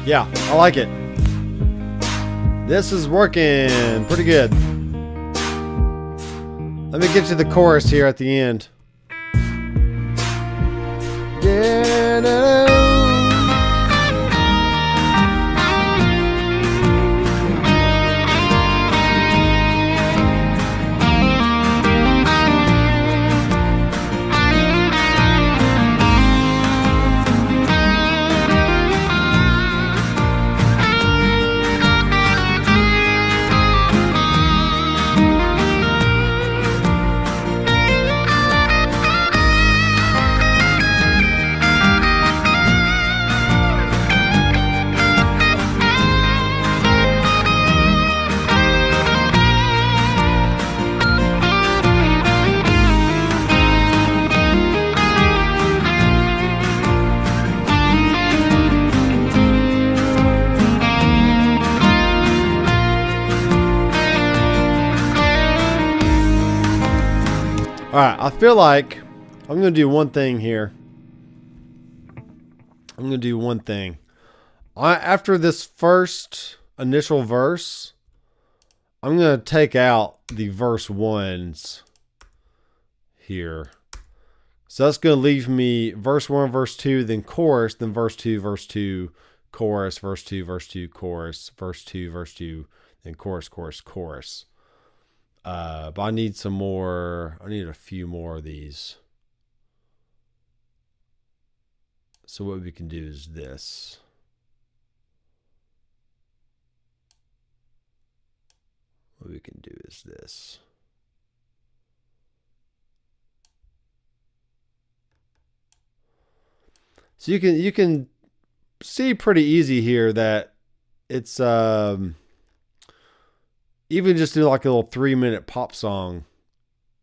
Yeah, I like it. This is working pretty good. Let me get to the chorus here at the end. Alright, I feel like I'm going to do one thing here. I'm going to do one thing. After this first initial verse, I'm going to take out the verse ones here. So that's going to leave me verse 1, verse 2, then chorus, then verse 2, chorus, verse 2, chorus, verse 2, then chorus, chorus. But I need some more. I need a few more of these. So what we can do is this. What we can do is this. So you can see pretty easy here that it's even just do like a little 3-minute pop song.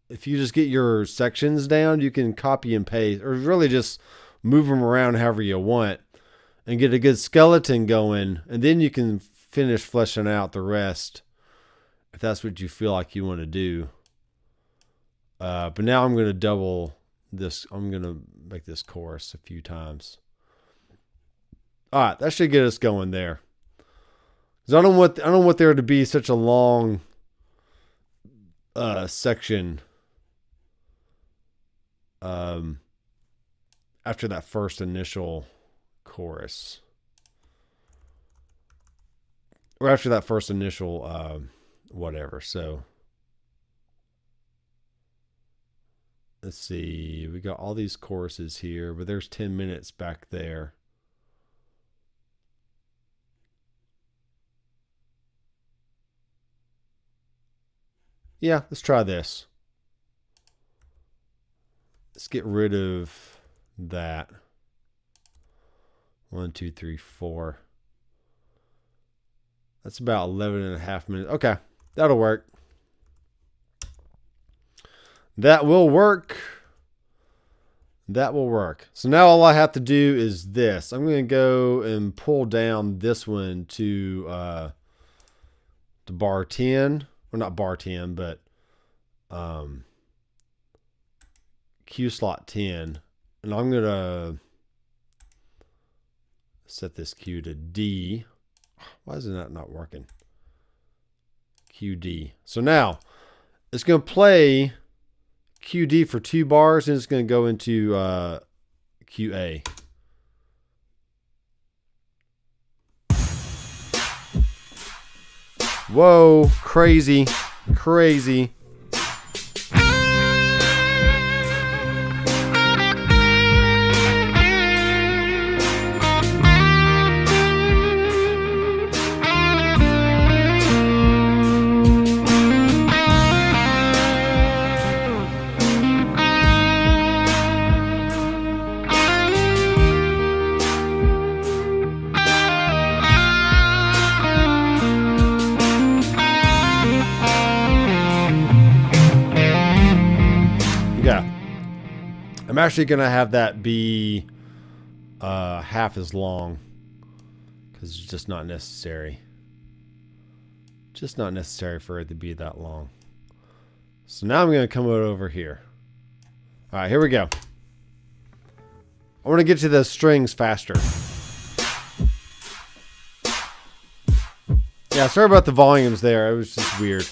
If you just get your sections down, you can copy and paste, or really just move them around however you want and get a good skeleton going. And then you can finish fleshing out the rest if that's what you feel like you want to do. But now I'm going to double this. I'm going to make this chorus a few times. All right, that should get us going there. Because I don't want there to be such a long section after that first initial chorus, or after that first initial whatever. So let's see, we got all these choruses here, but there's 10 minutes back there. Yeah, let's try this. Let's get rid of that. 1, 2, 3, 4. That's about 11.5 minutes. Okay, that'll work. That will work. That will work. So now all I have to do is this. I'm going to go and pull down this one to bar 10. Well, not bar 10, but Q slot 10. And I'm going to set this Q to D. Why is that not working? QD. So now it's going to play QD for 2 bars, and it's going to go into QA. Whoa, crazy, crazy. I'm actually going to have that be half as long because it's just not necessary. Just not necessary for it to be that long. So now I'm going to come over here. All right, here we go. I want to get to the strings faster. Yeah, sorry about the volumes there. It was just weird.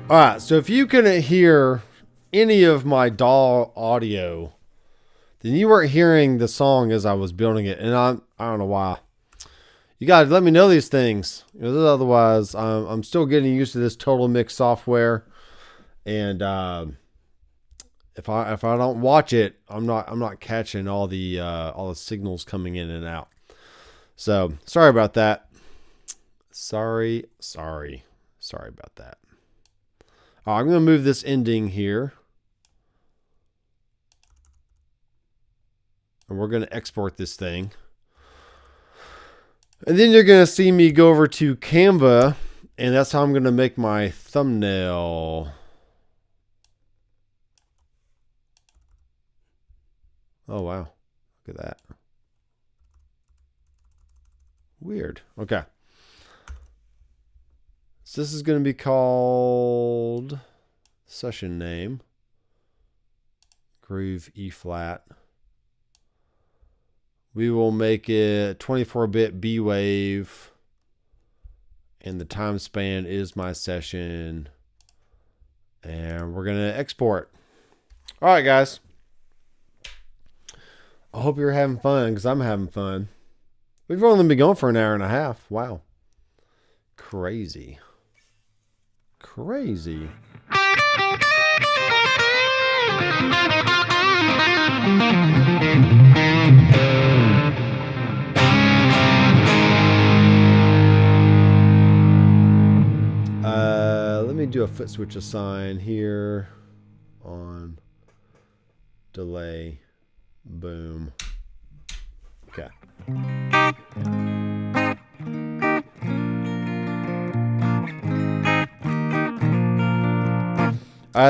All right, so if you couldn't hear any of my DAW audio, then you weren't hearing the song as I was building it, and I don't know why. You guys, let me know these things, because otherwise, I'm still getting used to this Total Mix software, and if I don't watch it, I'm not catching all the signals coming in and out. So sorry about that. Sorry about that. I'm going to move this ending here. And we're going to export this thing. And then you're going to see me go over to Canva. And that's how I'm going to make my thumbnail. Oh, wow. Look at that. Weird. Okay. So this is going to be called session name. Groove E flat. We will make it 24-bit B wave. And the time span is my session. And we're going to export. All right, guys. I hope you're having fun, because I'm having fun. We've only been going for an hour and a half. Wow. Crazy. Crazy. Let me do a foot switch assign here on delay. Boom. Okay.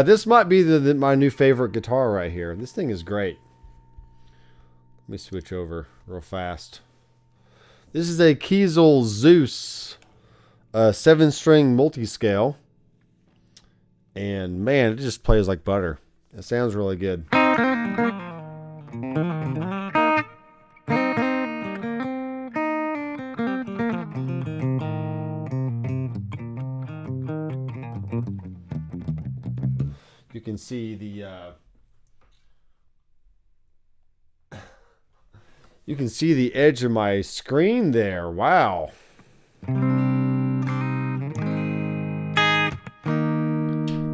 This might be my new favorite guitar right here. This thing is great. Let me switch over real fast. This is a Kiesel Zeus 7-string multi-scale. And man, it just plays like butter. It sounds really good. You can see the edge of my screen there. Wow.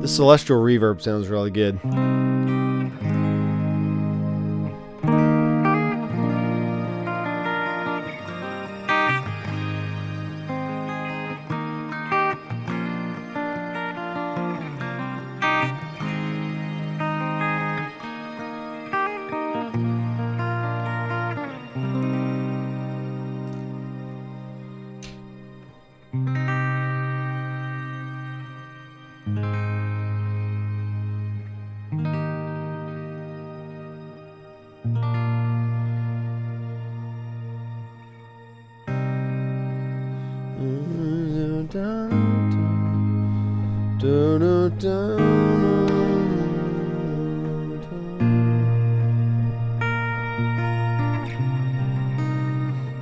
The celestial reverb sounds really good.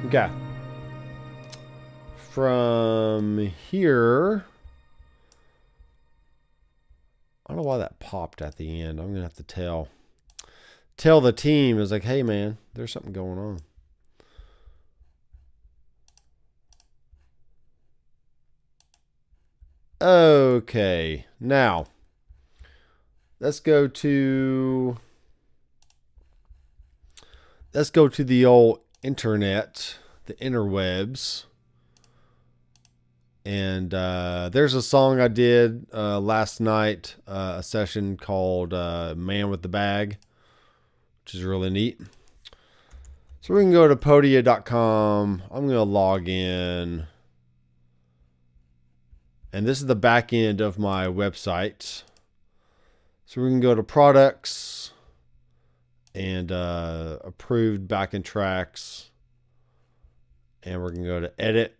Okay. From here, I don't know why that popped at the end. I'm gonna have to tell the team. It's like, hey man, there's something going on. Okay, now let's go to the old internet, the interwebs, and there's a song I did last night, a session called Man with the Bag, which is really neat. So we can go to podia.com. I'm going to log in. And this is the back end of my website. So we can go to products and approved backing tracks. And we're going to go to edit.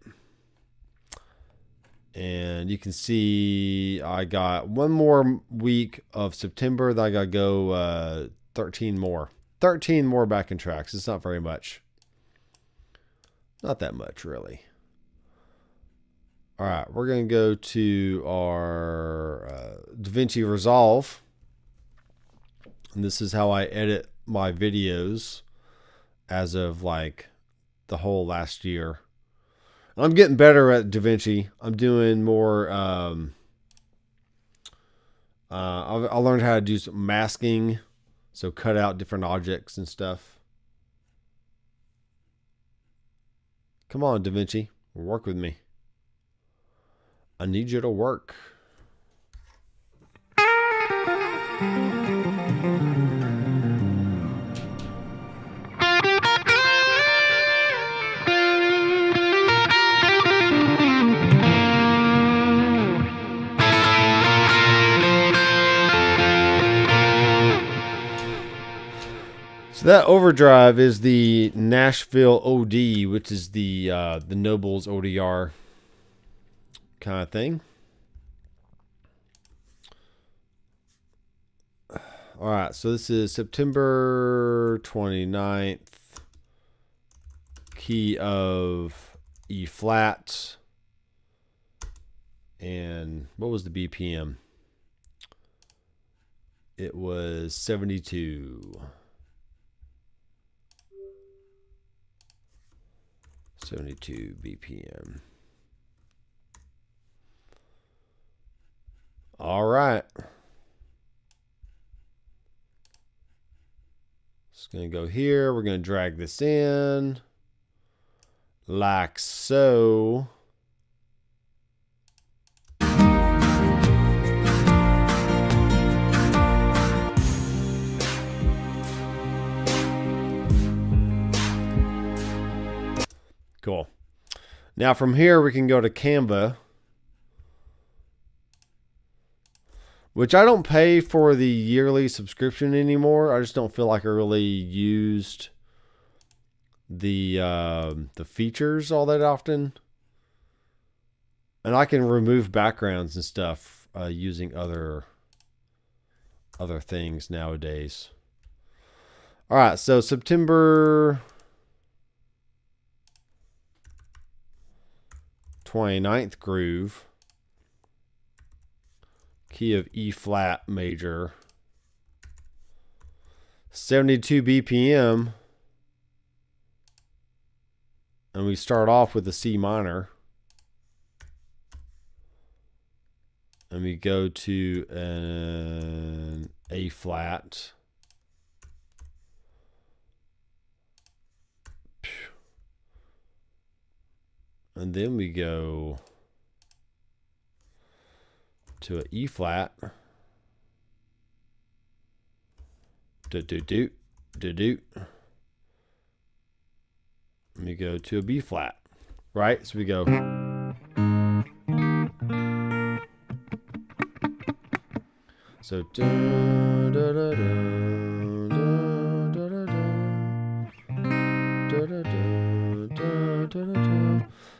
And you can see I got one more week of September. Then I got to go 13 more. 13 more backing tracks. It's not very much. Not that much, really. All right, we're going to go to our DaVinci Resolve. And this is how I edit my videos as of like the whole last year. I'm getting better at DaVinci. I'm doing more. I learned how to do some masking, so cut out different objects and stuff. Come on, DaVinci, work with me. I need you to work. So that overdrive is the Nashville OD, which is the Nobles ODR kind of thing. All right, so this is September 29th, key of E flat, and what was the BPM? It was 72. 72 BPM. All right. Just going to go here. We're going to drag this in like so. Cool. Now from here we can go to Canva, which I don't pay for the yearly subscription anymore. I just don't feel like I really used the features all that often. And I can remove backgrounds and stuff using other things nowadays. All right, so September 29th groove, key of E flat major, 72 BPM, and we start off with a C minor, and we go to an A flat, and then we go to an E flat, do. And we go to a B flat, right? So we go. So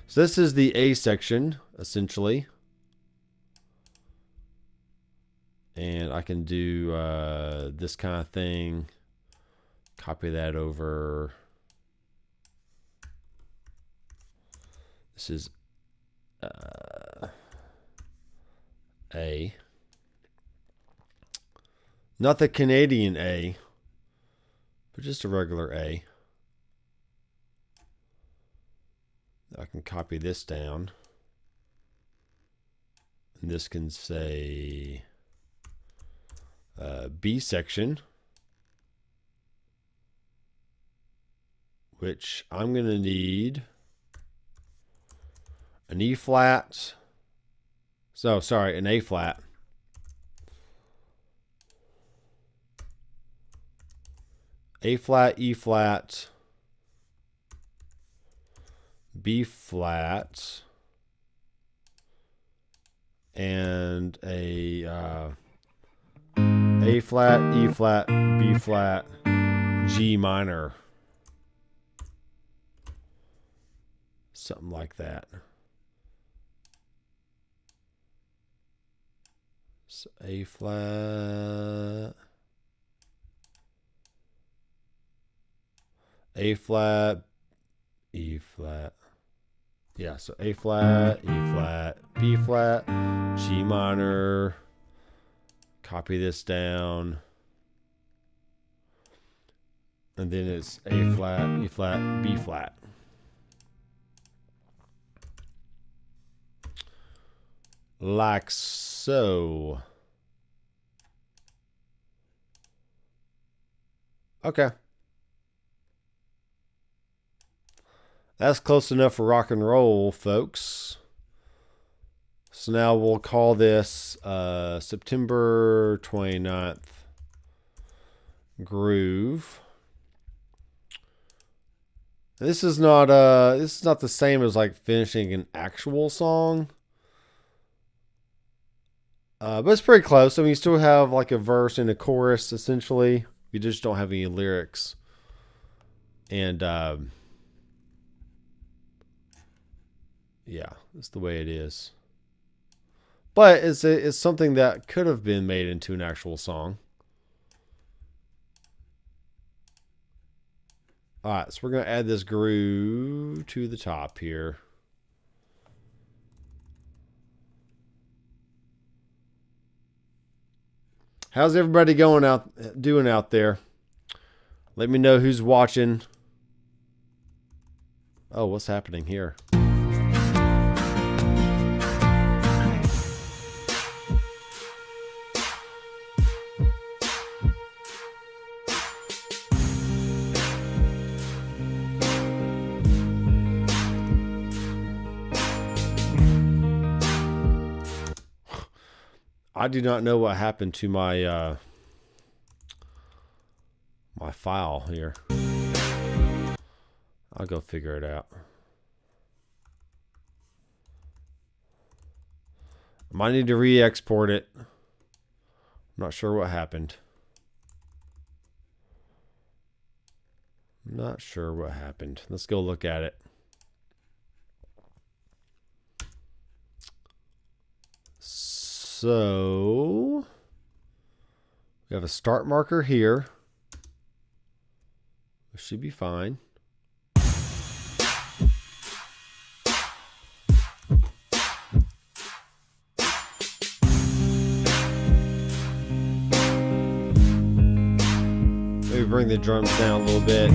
so this is the A section, essentially. And I can do this kind of thing. Copy that over. This is A. Not the Canadian A, but just a regular A. I can copy this down. And this can say B section, which I'm going to need an E flat. So, sorry, an A flat. A flat, E flat, B flat, and a flat, E flat, B flat, G minor. Something like that. So A flat, A flat, E flat, Yeah, so A flat, E flat, B flat, G minor. Copy this down. And then it's A flat, E flat, B flat. Like so. Okay. That's close enough for rock and roll, folks. So now we'll call this September 29th groove. This is not the same as like finishing an actual song. But it's pretty close. I mean, you still have like a verse and a chorus essentially. You just don't have any lyrics. And yeah, that's the way it is. But it's something that could have been made into an actual song. All right, so we're going to add this groove to the top here. How's everybody doing out there? Let me know who's watching. Oh, what's happening here? I do not know what happened to my my file here. I'll go figure it out. I might need to re-export it. I'm not sure what happened. I'm not sure what happened. Let's go look at it. So we have a start marker here. It should be fine. Maybe bring the drums down a little bit.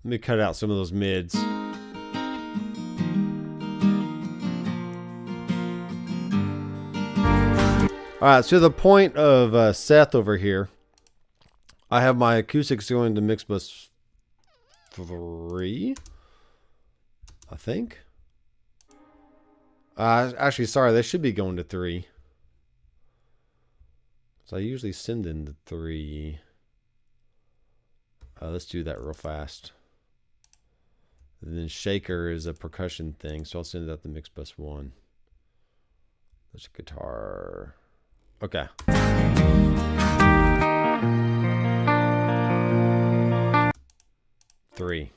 Let me cut out some of those mids. All right, so the point of Seth over here, I have my acoustics going to mix bus 3, I think. Actually, sorry, they should be going to 3. So I usually send in the 3. Let's do that real fast. And then shaker is a percussion thing, so I'll send that to mix bus 1. There's a guitar. Okay. Three.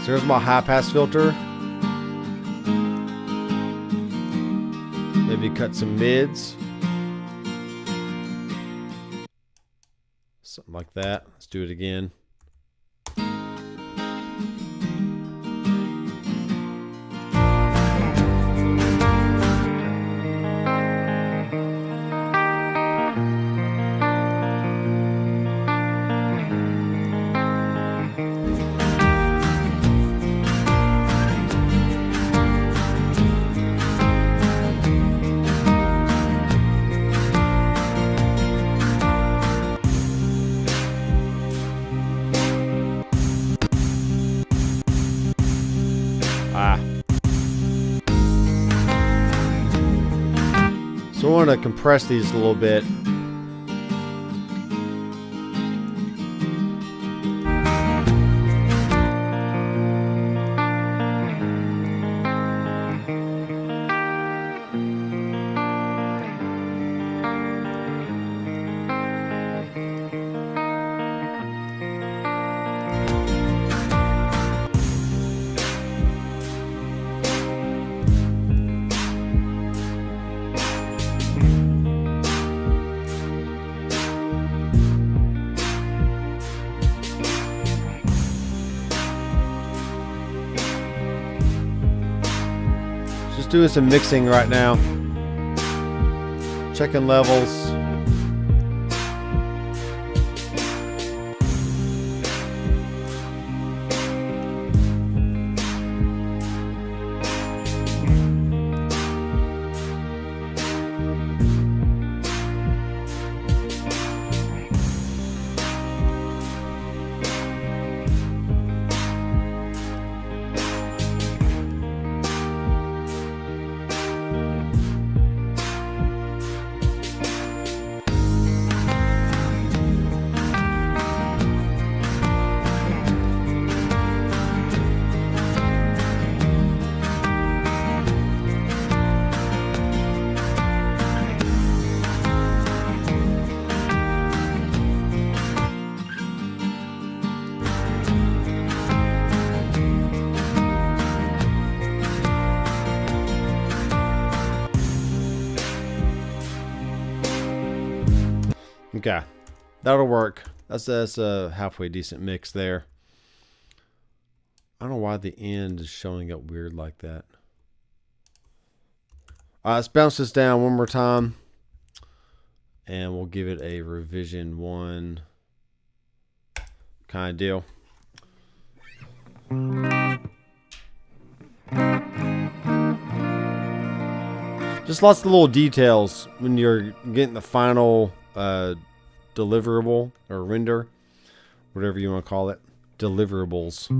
So here's my high pass filter. Maybe cut some mids. Something like that. Let's do it again. want to compress these a little bit. Doing some mixing right now, checking levels. Okay, that'll work. That's a halfway decent mix there. I don't know why the end is showing up weird like that. All right, let's bounce this down one more time, and we'll give it a revision 1 kind of deal. Just lots of little details when you're getting the final deliverable or render, whatever you want to call it, deliverables.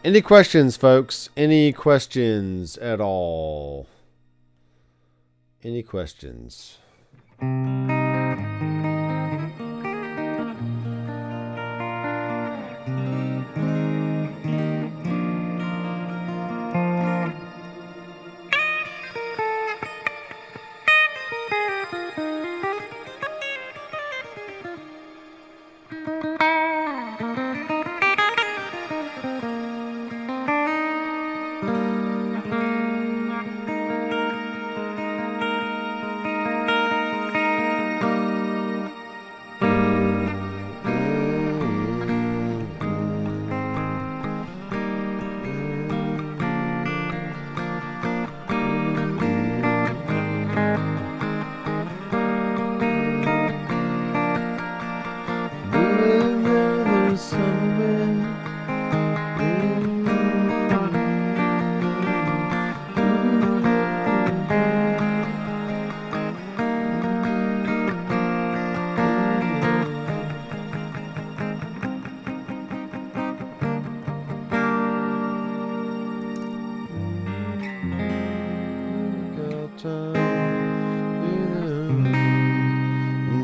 Any questions, folks? Any questions at all? Any questions?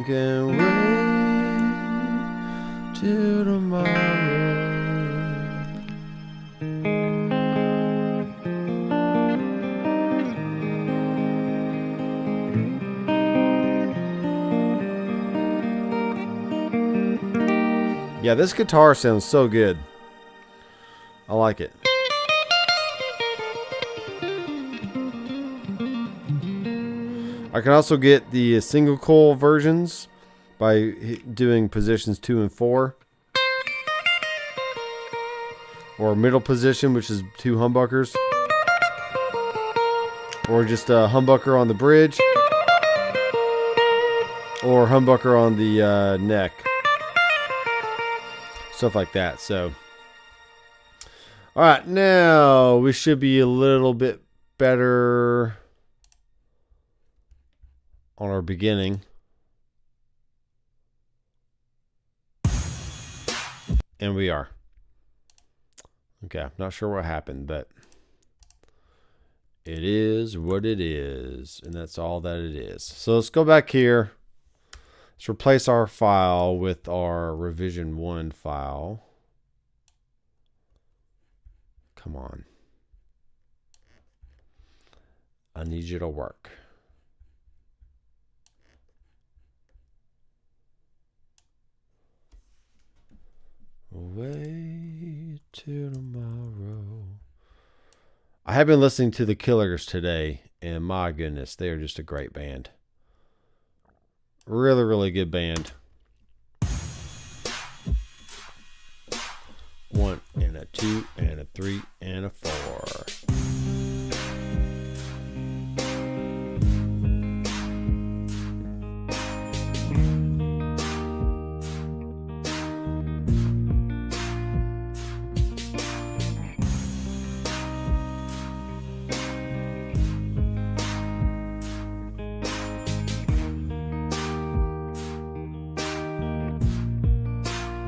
Can't wait till tomorrow. Yeah, this guitar sounds so good. I like it. I can also get the single coil versions by doing positions 2 and 4. Or middle position, which is 2 humbuckers. Or just a humbucker on the bridge. Or humbucker on the neck. Stuff like that. So, alright, now we should be a little bit better on our beginning. And we are. Okay, not sure what happened, but it is what it is, and that's all that it is. So let's go back here. Let's replace our file with our revision 1 file. Come on. I need you to work. Wait till tomorrow. I have been listening to the Killers today, and my goodness, they are just a great band. Really, really good band. 1 and a 2 and a 3 and a 4.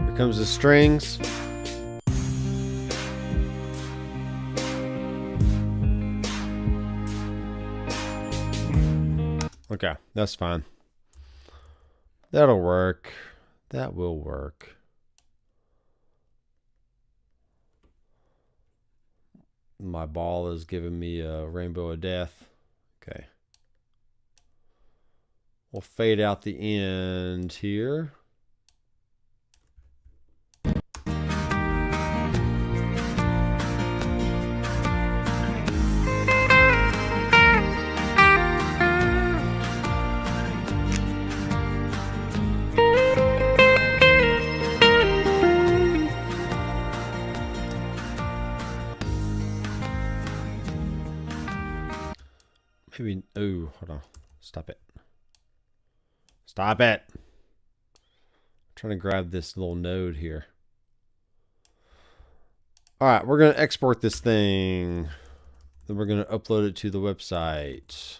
Here comes the strings. Okay, that's fine. That'll work. That will work. My ball is giving me a rainbow of death. Okay. We'll fade out the end here. Maybe, oh, hold on. Stop it. Stop it. I'm trying to grab this little node here. All right, we're going to export this thing. Then we're going to upload it to the website.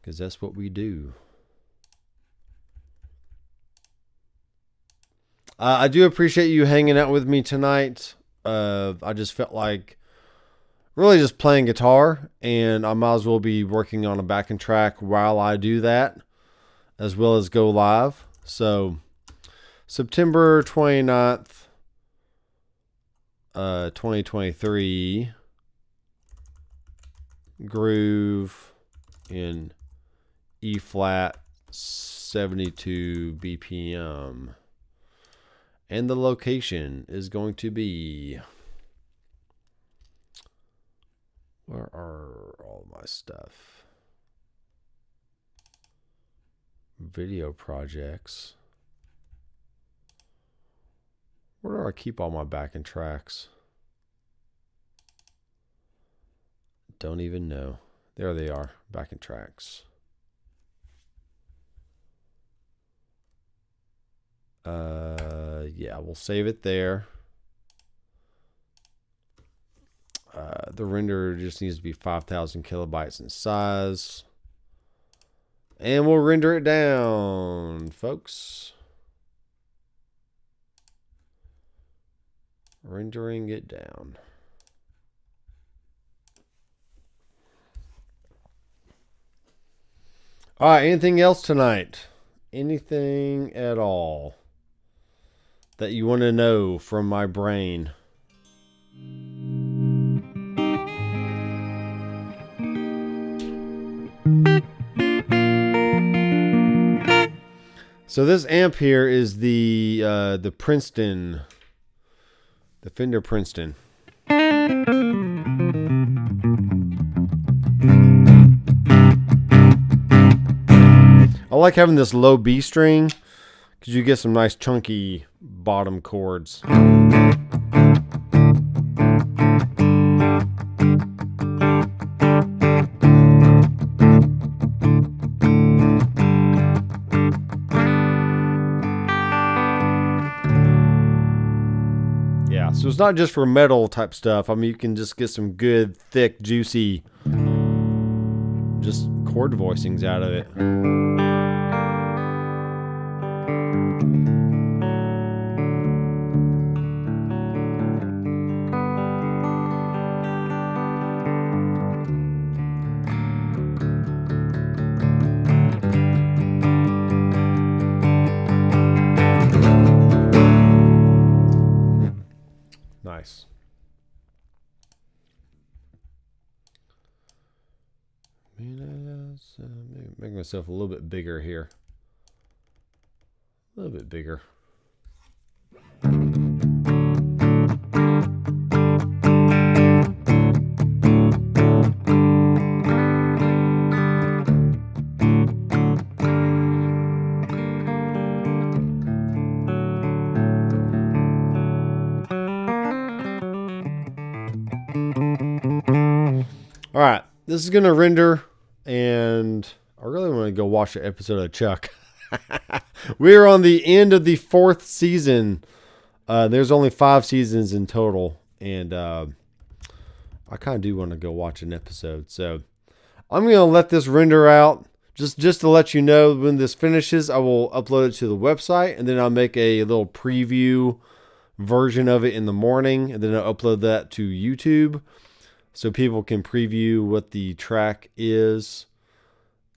Because that's what we do. I do appreciate you hanging out with me tonight. I just felt like really just playing guitar, and I might as well be working on a backing track while I do that, as well as go live. So September 29th, 2023, groove in E flat, 72 BPM. And the location is going to be... Where are all my stuff? Video projects. Where do I keep all my backing tracks? Don't even know. There they are, backing tracks. Yeah, we'll save it there. The render just needs to be 5,000 kilobytes in size. And we'll render it down, folks. Rendering it down. All right, anything else tonight? Anything at all that you want to know from my brain? So this amp here is the Princeton, the Fender Princeton. I like having this low B string because you get some nice chunky bottom chords. So it's not just for metal type stuff. I mean, you can just get some good, thick, juicy, just chord voicings out of it. Nice. Make myself a little bit bigger here. A little bit bigger. All right, this is going to render, and I really want to go watch an episode of Chuck. We're on the end of the 4th season. There's only 5 seasons in total, and I kind of do want to go watch an episode. So I'm going to let this render out. Just to let you know, when this finishes, I will upload it to the website, and then I'll make a little preview version of it in the morning, and then I'll upload that to YouTube so people can preview what the track is.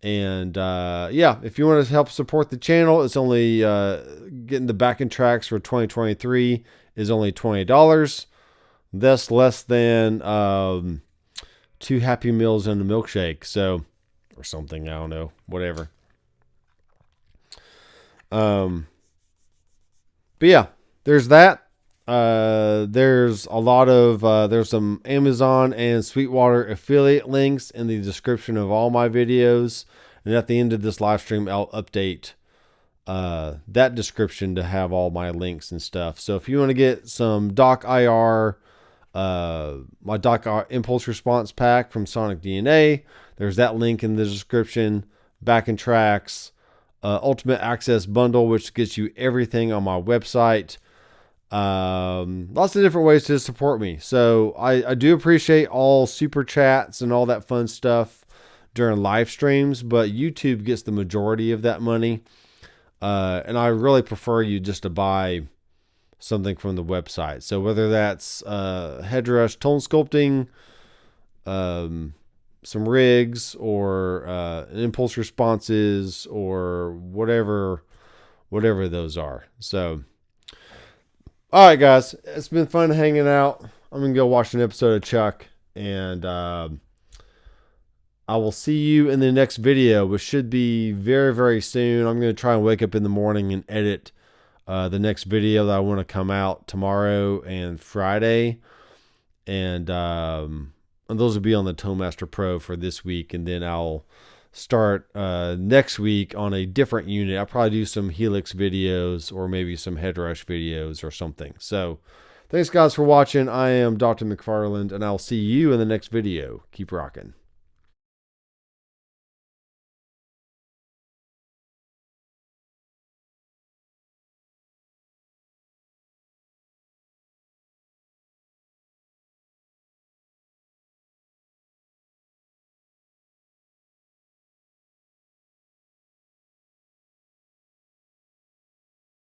And yeah, if you want to help support the channel, it's only getting the backing tracks for 2023 is only $20. That's less than 2 Happy Meals and a milkshake, so, or something, I don't know, whatever. But yeah, there's that. There's a lot of there's some Amazon and Sweetwater affiliate links in the description of all my videos, and at the end of this live stream I'll update that description to have all my links and stuff. So if you want to get some Doc IR, my Doc IR impulse response pack from Sonic DNA, there's that link in the description. Backing tracks, Ultimate Access Bundle, which gets you everything on my website. Lots of different ways to support me. So I do appreciate all super chats and all that fun stuff during live streams, but YouTube gets the majority of that money. And I really prefer you just to buy something from the website. So whether that's headrush tone sculpting, some rigs, or impulse responses, or whatever those are. So all right, guys, it's been fun hanging out. I'm going to go watch an episode of Chuck, and I will see you in the next video, which should be very, very soon. I'm going to try and wake up in the morning and edit the next video that I want to come out tomorrow and Friday. And those will be on the Toemaster Pro for this week, and then I'll start next week on a different unit. I'll probably do some Helix videos or maybe some Headrush videos or something. So thanks guys for watching. I am Dr. McFarland, and I'll see you in the next video. Keep rocking.